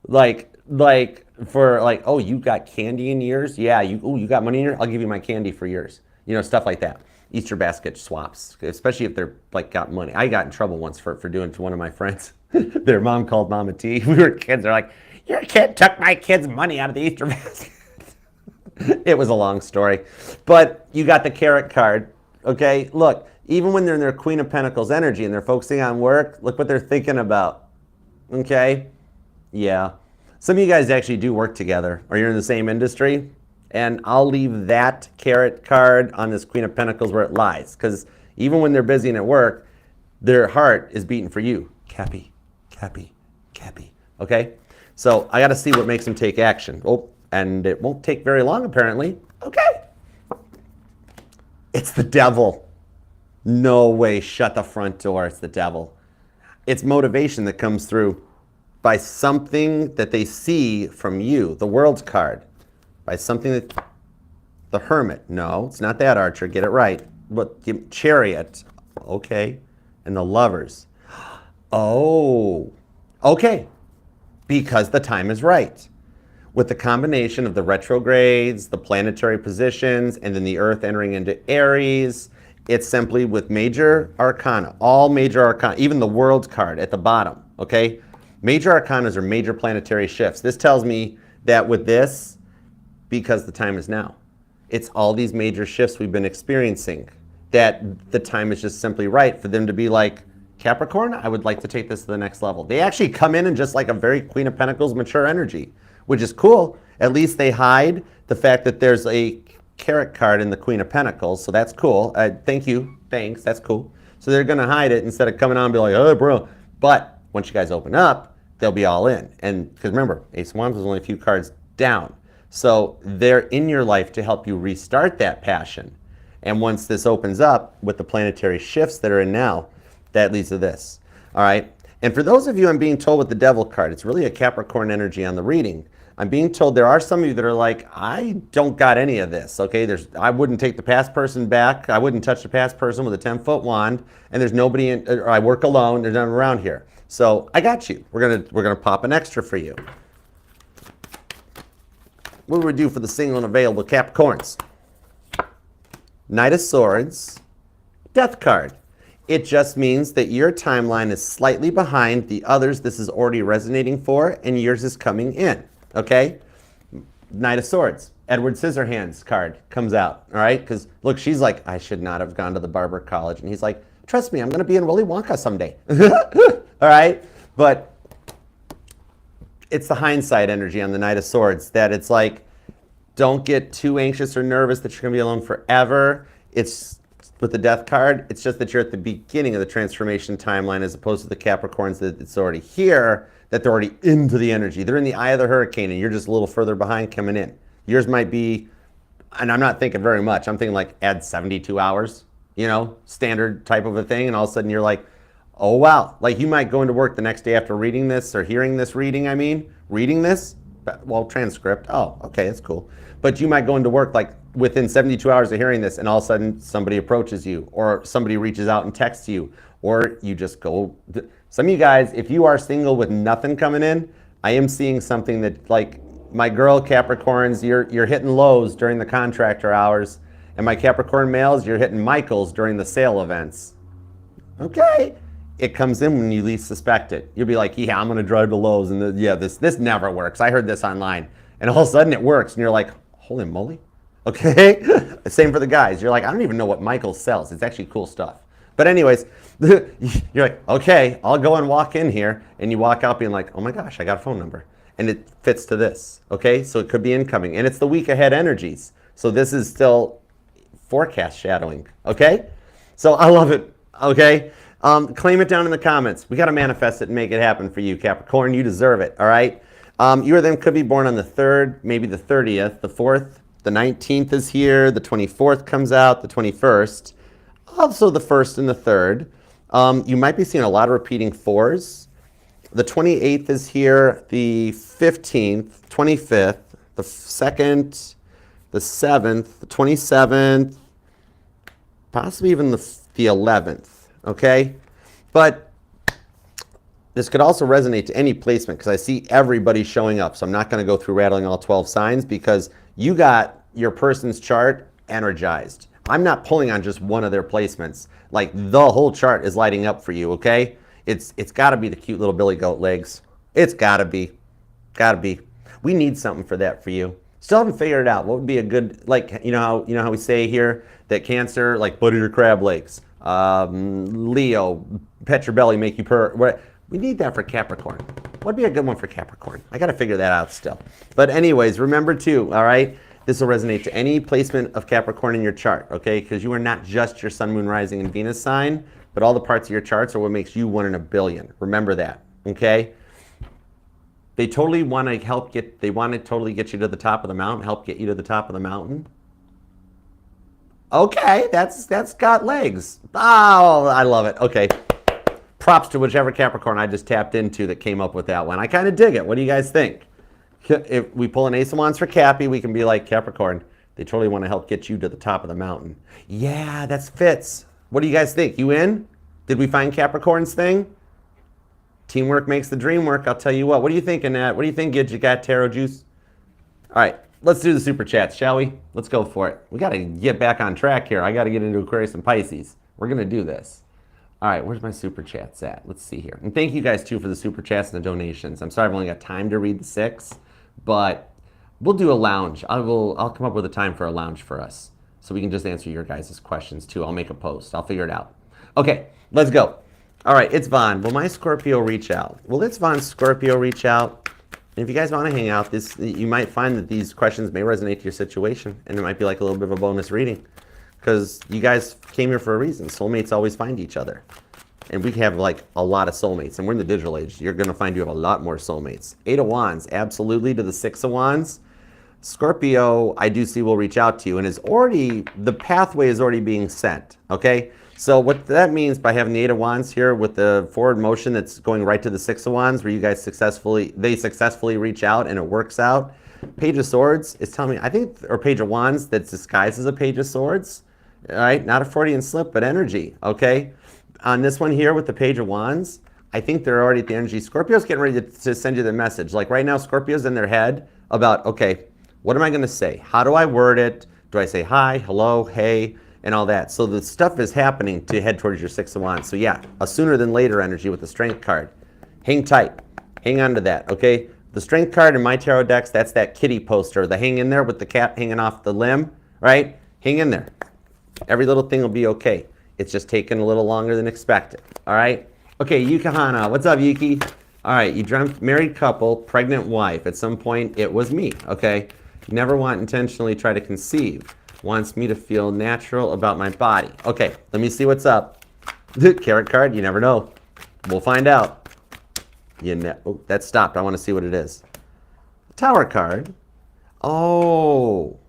like for like, oh, you got candy in yours? Yeah, you got money in yours? I'll give you my candy for yours. You know, stuff like that. Easter basket swaps, especially if they're like got money. I got in trouble once for doing it to one of my friends. Their mom called Mama T. We were kids. They're like, your kid took my kid's money out of the Easter basket. It was a long story. But you got the Carrot card, okay? Look, even when they're in their Queen of Pentacles energy and they're focusing on work, look what they're thinking about, okay? Yeah. Some of you guys actually do work together or you're in the same industry. And I'll leave that Carrot card on this Queen of Pentacles where it lies. Because even when they're busy and at work, their heart is beating for you. Cappy, Cappy, Cappy, okay? So I got to see what makes them take action. Oh, and it won't take very long, apparently. Okay. It's the devil. No way, shut the front door. It's the devil. It's motivation that comes through by something that they see from you, the World's card. By something that, the Hermit. No, it's not that, Archer. Get it right. But Chariot. Okay. And the Lovers. Oh. Okay. Because the time is right. With the combination of the retrogrades, the planetary positions, and then the Earth entering into Aries, it's simply with major arcana, all major arcana, even the World card at the bottom, okay? Major arcanas are major planetary shifts. This tells me that with this, because the time is now, it's all these major shifts we've been experiencing, that the time is just simply right for them to be like, Capricorn, I would like to take this to the next level. They actually come in just like a very Queen of Pentacles mature energy, which is cool. At least they hide the fact that there's a Carrot card in the Queen of Pentacles, so that's cool. Thank you, thanks, that's cool. So they're gonna hide it instead of coming on and be like, oh, bro. But once you guys open up, they'll be all in. And because remember, Ace of Wands was only a few cards down. So they're in your life to help you restart that passion. And once this opens up with the planetary shifts that are in now, that leads to this, all right? And for those of you I'm being told with the Devil card, it's really a Capricorn energy on the reading. I'm being told there are some of you that are like, I don't got any of this, okay? I wouldn't take the past person back. I wouldn't touch the past person with a 10-foot wand, and there's nobody in, or I work alone, there's none around here. So I got you. We're gonna pop an extra for you. What do we do for the single and available Capricorns? Knight of Swords, Death card. It just means that your timeline is slightly behind the others this is already resonating for, and yours is coming in, okay? Knight of Swords. Edward Scissorhands card comes out, all right? Because look, she's like, I should not have gone to the barber college. And he's like, trust me, I'm going to be in Willy Wonka someday. All right? But it's the hindsight energy on the Knight of Swords that it's like, don't get too anxious or nervous that you're going to be alone forever. It's with the Death card, it's just that you're at the beginning of the transformation timeline as opposed to the Capricorns that it's already here, that they're already into the energy. They're in the eye of the hurricane and you're just a little further behind coming in. Yours might be, and I'm not thinking very much, I'm thinking like add 72 hours, you know, standard type of a thing, and all of a sudden you're like, oh wow. Like you might go into work the next day after reading this or hearing this reading, reading this, well, transcript, oh, okay, that's cool. But you might go into work like within 72 hours of hearing this and all of a sudden somebody approaches you or somebody reaches out and texts you or you just go. Some of you guys, if you are single with nothing coming in, I am seeing something that like my girl Capricorns, you're hitting lows during the contractor hours, and my Capricorn males, you're hitting Michaels during the sale events. Okay. It comes in when you least suspect it. You'll be like, yeah, I'm gonna drive to Lowe's and yeah, this never works. I heard this online. And all of a sudden it works and you're like, holy moly. Okay, same for the guys. You're like, I don't even know what Michaels sells. It's actually cool stuff. But anyways, you're like, okay, I'll go and walk in here. And you walk out being like, oh my gosh, I got a phone number. And it fits to this, okay? So it could be incoming. And it's the week ahead energies. So this is still forecast shadowing, okay? So I love it, okay? Claim it down in the comments. We got to manifest it and make it happen for you, Capricorn. You deserve it, all right? You or them could be born on the 3rd, maybe the 30th, the 4th, the 19th is here, the 24th comes out, the 21st, also the 1st and the 3rd. You might be seeing a lot of repeating 4s. The 28th is here, the 15th, 25th, the 2nd, the 7th, the 27th, possibly even the 11th, okay? But this could also resonate to any placement because I see everybody showing up. So I'm not going to go through rattling all 12 signs because you got your person's chart energized. I'm not pulling on just one of their placements. Like the whole chart is lighting up for you, okay? It's got to be the cute little billy goat legs. It's got to be. Got to be. We need something for that for you. Still haven't figured it out. What would be a good, like, you know how we say here that Cancer, like butter your crab legs. Leo, pet your belly, make you purr. We need that for Capricorn. What'd be a good one for Capricorn? I got to figure that out still. But anyways, remember too, all right? This will resonate to any placement of Capricorn in your chart, okay? Because you are not just your Sun, Moon, Rising, and Venus sign, but all the parts of your charts are what makes you 1 in a billion. Remember that, okay? They totally want to totally get you to the top of the mountain, help get you to the top of the mountain. Okay, that's got legs. Oh, I love it. Okay. Props to whichever Capricorn I just tapped into that came up with that one. I kind of dig it. What do you guys think? If we pull an Ace of Wands for Cappy, we can be like, Capricorn, they totally want to help get you to the top of the mountain. Yeah, that fits. What do you guys think? You in? Did we find Capricorn's thing? Teamwork makes the dream work. I'll tell you what. What are you thinking, Nat? What do you think, you got tarot juice? All right, let's do the super chats, shall we? Let's go for it. We got to get back on track here. I got to get into Aquarius and Pisces. We're going to do this. All right, where's my super chats at? Let's see here. And thank you guys too for the super chats and the donations. I'm sorry I've only got time to read the 6, but we'll do a lounge. I'll come up with a time for a lounge for us so we can just answer your guys' questions too. I'll make a post. I'll figure it out. Okay, let's go. All right, it's Vaughn. Will my Scorpio reach out? Well, it's Vaughn Scorpio reach out. And if you guys want to hang out, you might find that these questions may resonate to your situation, and it might be like a little bit of a bonus reading. Because you guys came here for a reason. Soulmates always find each other. And we have like a lot of soulmates. And we're in the digital age. You're going to find you have a lot more soulmates. 8 of Wands, absolutely, to the 6 of Wands. Scorpio, I do see will reach out to you. And the pathway is already being sent. Okay? So what that means by having the 8 of Wands here with the forward motion that's going right to the 6 of Wands, where you guys successfully reach out and it works out. Page of Swords is telling me, I think, or Page of Wands that's disguised as a Page of Swords. All right, not a Freudian slip, but energy, okay? On this one here with the Page of Wands, I think they're already at the energy. Scorpio's getting ready to send you the message. Like right now, Scorpio's in their head about, okay, what am I going to say? How do I word it? Do I say hi, hello, hey, and all that? So the stuff is happening to head towards your 6 of Wands. So yeah, a sooner than later energy with the Strength card. Hang tight. Hang on to that, okay? The strength card in my tarot decks, that's that kitty poster, the hang in there with the cat hanging off the limb, right? Hang in there. Every little thing will be okay. It's just taking a little longer than expected, all right? Okay, Yukihana, what's up, Yuki? All right, you dreamt married couple, pregnant wife. At some point, it was me, okay? Never want intentionally try to conceive. Wants me to feel natural about my body. Okay, let me see what's up. Carrot card, you never know. We'll find out. Oh, that stopped. I want to see what it is. Tower card. Oh.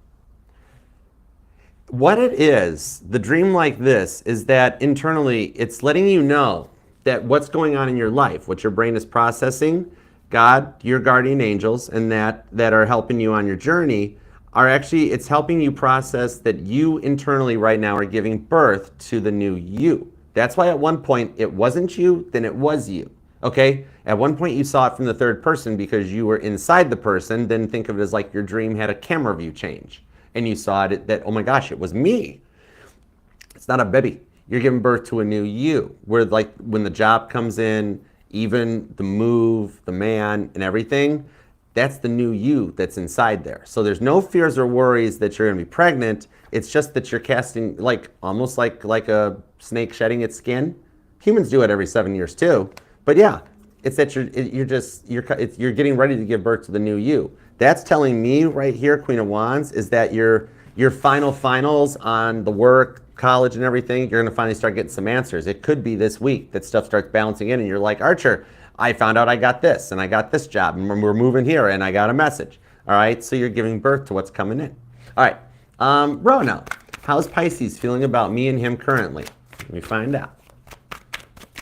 What it is, the dream like this, is that internally it's letting you know that what's going on in your life, what your brain is processing, God, your guardian angels, and that are helping you on your journey, are actually, it's helping you process that you internally right now are giving birth to the new you. That's why at one point it wasn't you, then it was you. Okay? At one point you saw it from the third person because you were inside the person, then think of it as like your dream had a camera view change. And you saw it that, oh my gosh, it was me. It's not a baby. You're giving birth to a new you. Where like when the job comes in, even the move, the man, and everything, that's the new you that's inside there. So there's no fears or worries that you're gonna be pregnant. It's just that you're casting, like almost like a snake shedding its skin. Humans do it every 7 years too. But yeah, it's that you're getting ready to give birth to the new you. That's telling me right here, Queen of Wands, is that your finals on the work, college, and everything, you're gonna finally start getting some answers. It could be this week that stuff starts bouncing in and you're like, Archer, I found out I got this and I got this job and we're moving here and I got a message. All right, so you're giving birth to what's coming in. All right, Rona, how's Pisces feeling about me and him currently? Let me find out.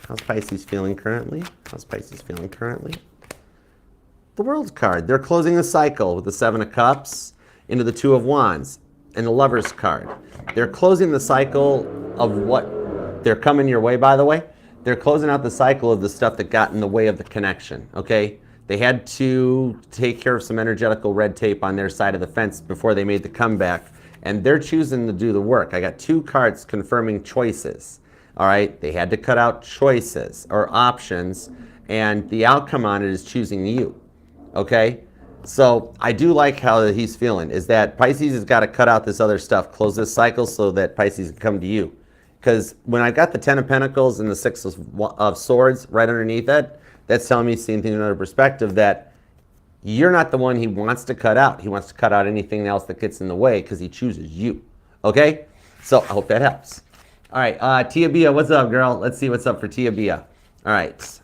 How's Pisces feeling currently? How's Pisces feeling currently? The World's card. They're closing the cycle with the Seven of Cups into the Two of Wands and the Lover's card. They're closing the cycle of what they're coming your way, by the way. They're closing out the cycle of the stuff that got in the way of the connection, okay? They had to take care of some energetical red tape on their side of the fence before they made the comeback, and they're choosing to do the work. I got two cards confirming choices, all right? They had to cut out choices or options, and the outcome on it is choosing you, okay? So I do like how he's feeling, is that Pisces has got to cut out this other stuff, close this cycle so that Pisces can come to you. Because when I got the Ten of Pentacles and the Six of Swords right underneath it, that's telling me, seeing things in another perspective, that you're not the one he wants to cut out. He wants to cut out anything else that gets in the way because he chooses you. Okay? So I hope that helps. All right, Tia Bia, what's up, girl? Let's see what's up for Tia Bia. All right.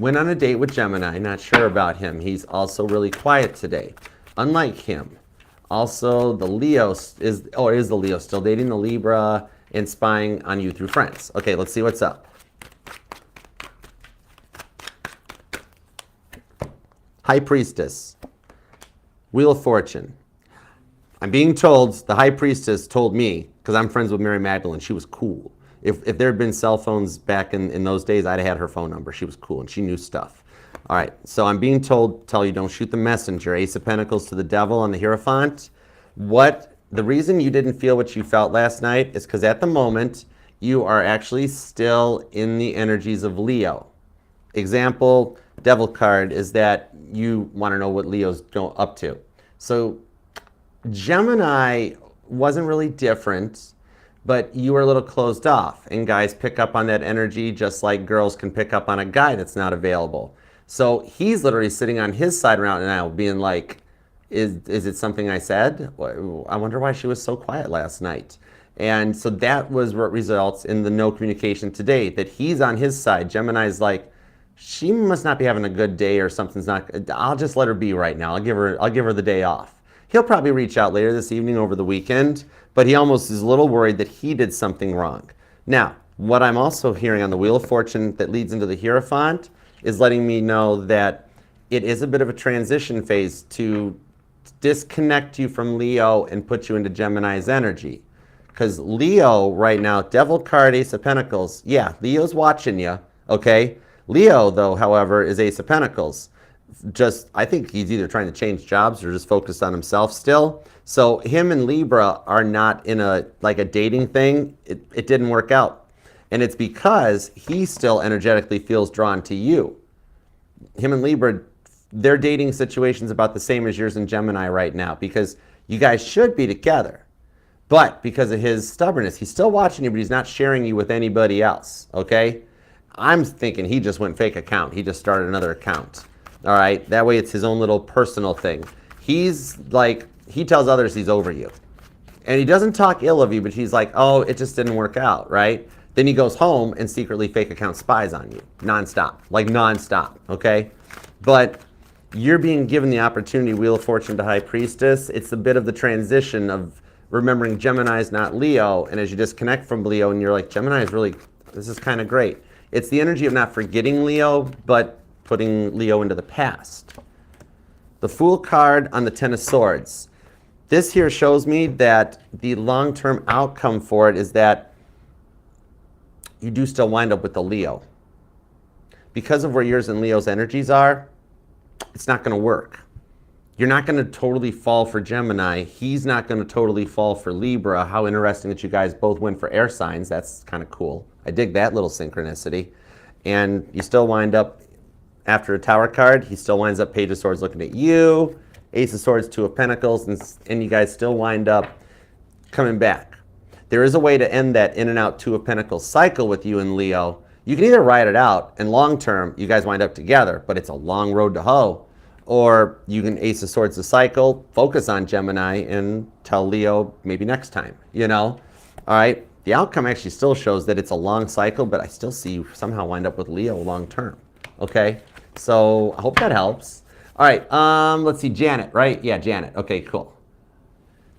Went on a date with Gemini. Not sure about him. He's also really quiet today. Unlike him. Also, the Leo is the Leo still dating the Libra and spying on you through friends. Okay, let's see what's up. High Priestess. Wheel of Fortune. I'm being told, the High Priestess told me, because I'm friends with Mary Magdalene, she was cool. If there had been cell phones back in those days, I'd have had her phone number. She was cool and she knew stuff. All right, so I'm being told, tell you don't shoot the messenger. Ace of Pentacles to the Devil on the Hierophant. The reason you didn't feel what you felt last night is because at the moment, you are actually still in the energies of Leo. Example, Devil card is that you want to know what Leo's up to. So Gemini wasn't really different, but you were a little closed off. And guys pick up on that energy just like girls can pick up on a guy that's not available. So he's literally sitting on his side right now being like, is it something I said? I wonder why she was so quiet last night. And so that was what results in the no communication today, that he's on his side. Gemini's like, she must not be having a good day or something's not, I'll just let her be right now. I'll give her the day off. He'll probably reach out later this evening over the weekend, but he almost is a little worried that he did something wrong. Now, what I'm also hearing on the Wheel of Fortune that leads into the Hierophant is letting me know that it is a bit of a transition phase to disconnect you from Leo and put you into Gemini's energy. Because Leo right now, Devil card, Ace of Pentacles, yeah, Leo's watching you, okay? Leo, though, however, is Ace of Pentacles. I think he's either trying to change jobs or just focused on himself still. So him and Libra are not in a dating thing. It didn't work out. And it's because he still energetically feels drawn to you. Him and Libra their dating situation's about the same as yours and Gemini right now, because you guys should be together. But because of his stubbornness, he's still watching you, but he's not sharing you with anybody else, okay? I'm thinking he just went fake account. He just started another account, all right? That way it's his own little personal thing. He's like, he tells others he's over you. And he doesn't talk ill of you, but he's like, oh, it just didn't work out, right? Then he goes home and secretly fake account spies on you, nonstop, like nonstop, okay? But you're being given the opportunity, Wheel of Fortune to High Priestess. It's a bit of the transition of remembering Gemini's not Leo, and as you disconnect from Leo and you're like, Gemini is really, this is kind of great. It's the energy of not forgetting Leo, but putting Leo into the past. The Fool card on the Ten of Swords. This here shows me that the long-term outcome for it is that you do still wind up with the Leo. Because of where yours and Leo's energies are, it's not going to work. You're not going to totally fall for Gemini. He's not going to totally fall for Libra. How interesting that you guys both went for air signs. That's kind of cool. I dig that little synchronicity. And you still wind up, after a Tower card, he still winds up Page of Swords looking at you, Ace of Swords, Two of Pentacles, and you guys still wind up coming back. There is a way to end that in and out Two of Pentacles cycle with you and Leo. You can either ride it out, and long term, you guys wind up together, but it's a long road to hoe. Or you can Ace of Swords the cycle, focus on Gemini, and tell Leo maybe next time, you know? All right, the outcome actually still shows that it's a long cycle, but I still see you somehow wind up with Leo long term, okay? So I hope that helps. All right, let's see, Janet, right? Yeah, Janet, okay, cool.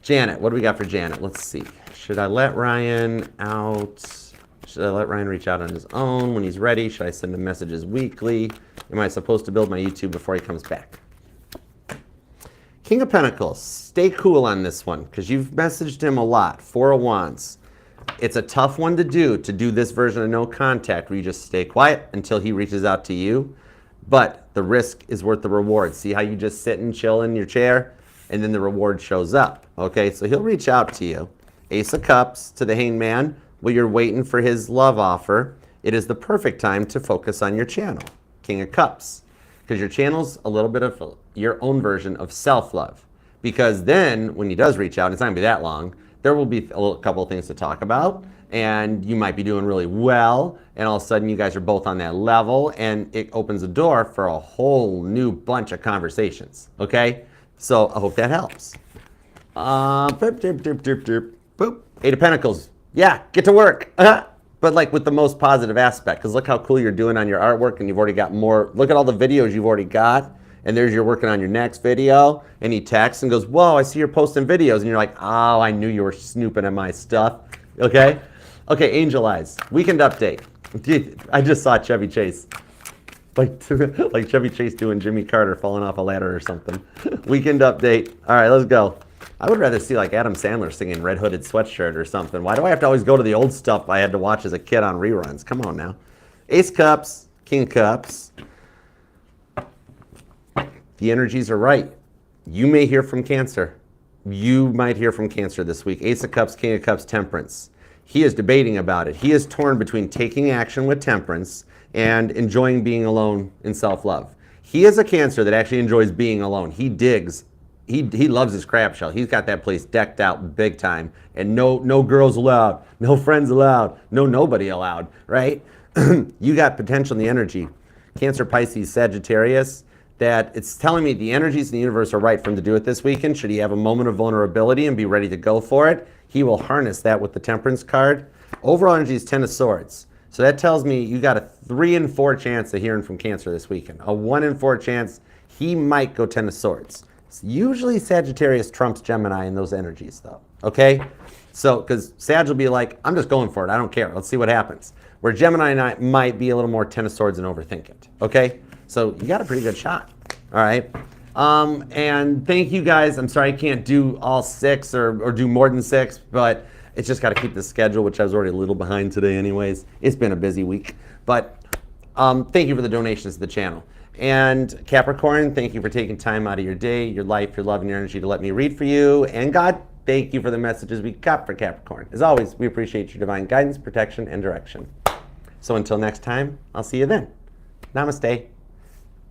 Janet, what do we got for Janet? Let's see. Should I let Ryan out? Should I let Ryan reach out on his own when he's ready? Should I send him messages weekly? Am I supposed to build my YouTube before he comes back? King of Pentacles, stay cool on this one because you've messaged him a lot. Four of Wands. It's a tough one to do this version of no contact where you just stay quiet until he reaches out to you. But the risk is worth the reward. See how you just sit and chill in your chair and then the reward shows up. Okay, so he'll reach out to you. Ace of Cups to the Hangman. While you're waiting for his love offer, it is the perfect time to focus on your channel. King of Cups. Because your channel's a little bit of your own version of self-love. Because then, when he does reach out, it's not going to be that long, there will be a couple of things to talk about, and you might be doing really well, and all of a sudden you guys are both on that level, and it opens the door for a whole new bunch of conversations, okay? So I hope that helps. Boop. Eight of Pentacles. Yeah, get to work. But like with the most positive aspect, because look how cool you're doing on your artwork, and you've already got more. Look at all the videos you've already got, and there's you're working on your next video, and he texts and goes, whoa, I see you're posting videos, and you're like, oh, I knew you were snooping at my stuff, okay? Okay, Angel Eyes, weekend update. I just saw Chevy Chase. Like Chevy Chase doing Jimmy Carter falling off a ladder or something. Weekend update. All right, let's go. I would rather see like Adam Sandler singing Red Hooded Sweatshirt or something. Why do I have to always go to the old stuff I had to watch as a kid on reruns? Come on now. Ace Cups, King Cups. The energies are right. You may hear from Cancer. You might hear from Cancer this week. Ace of Cups, King of Cups, Temperance. He is debating about it. He is torn between taking action with Temperance and enjoying being alone in self-love. He is a Cancer that actually enjoys being alone. He digs. He loves his crab shell. He's got that place decked out big time. And no girls allowed, no friends allowed, nobody allowed, right? You got potential in the energy. Cancer, Pisces, Sagittarius, that it's telling me the energies in the universe are right for him to do it this weekend. Should he have a moment of vulnerability and be ready to go for it, he will harness that with the Temperance card. Overall energy is 10 of Swords. So that tells me you got a 3 in 4 chance of hearing from Cancer this weekend. A 1 in 4 chance he might go 10 of Swords. Usually Sagittarius trumps Gemini in those energies though, okay? So, because Sag will be like, I'm just going for it, I don't care, let's see what happens. Where Gemini and I might be a little more 10 of Swords and overthink it, okay? So you got a pretty good shot, all right? And thank you guys. I'm sorry I can't do all 6 or do more than 6, but it's just got to keep the schedule, which I was already a little behind today anyways. It's been a busy week, but thank you for the donations to the channel. And Capricorn, thank you for taking time out of your day, your life, your love, and your energy to let me read for you. And God, thank you for the messages we got for Capricorn. As always, we appreciate your divine guidance, protection, and direction. So until next time, I'll see you then. Namaste.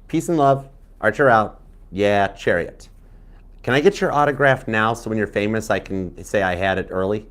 Peace and love. Archer out. Yeah, Chariot. Can I get your autograph now so when you're famous I can say I had it early?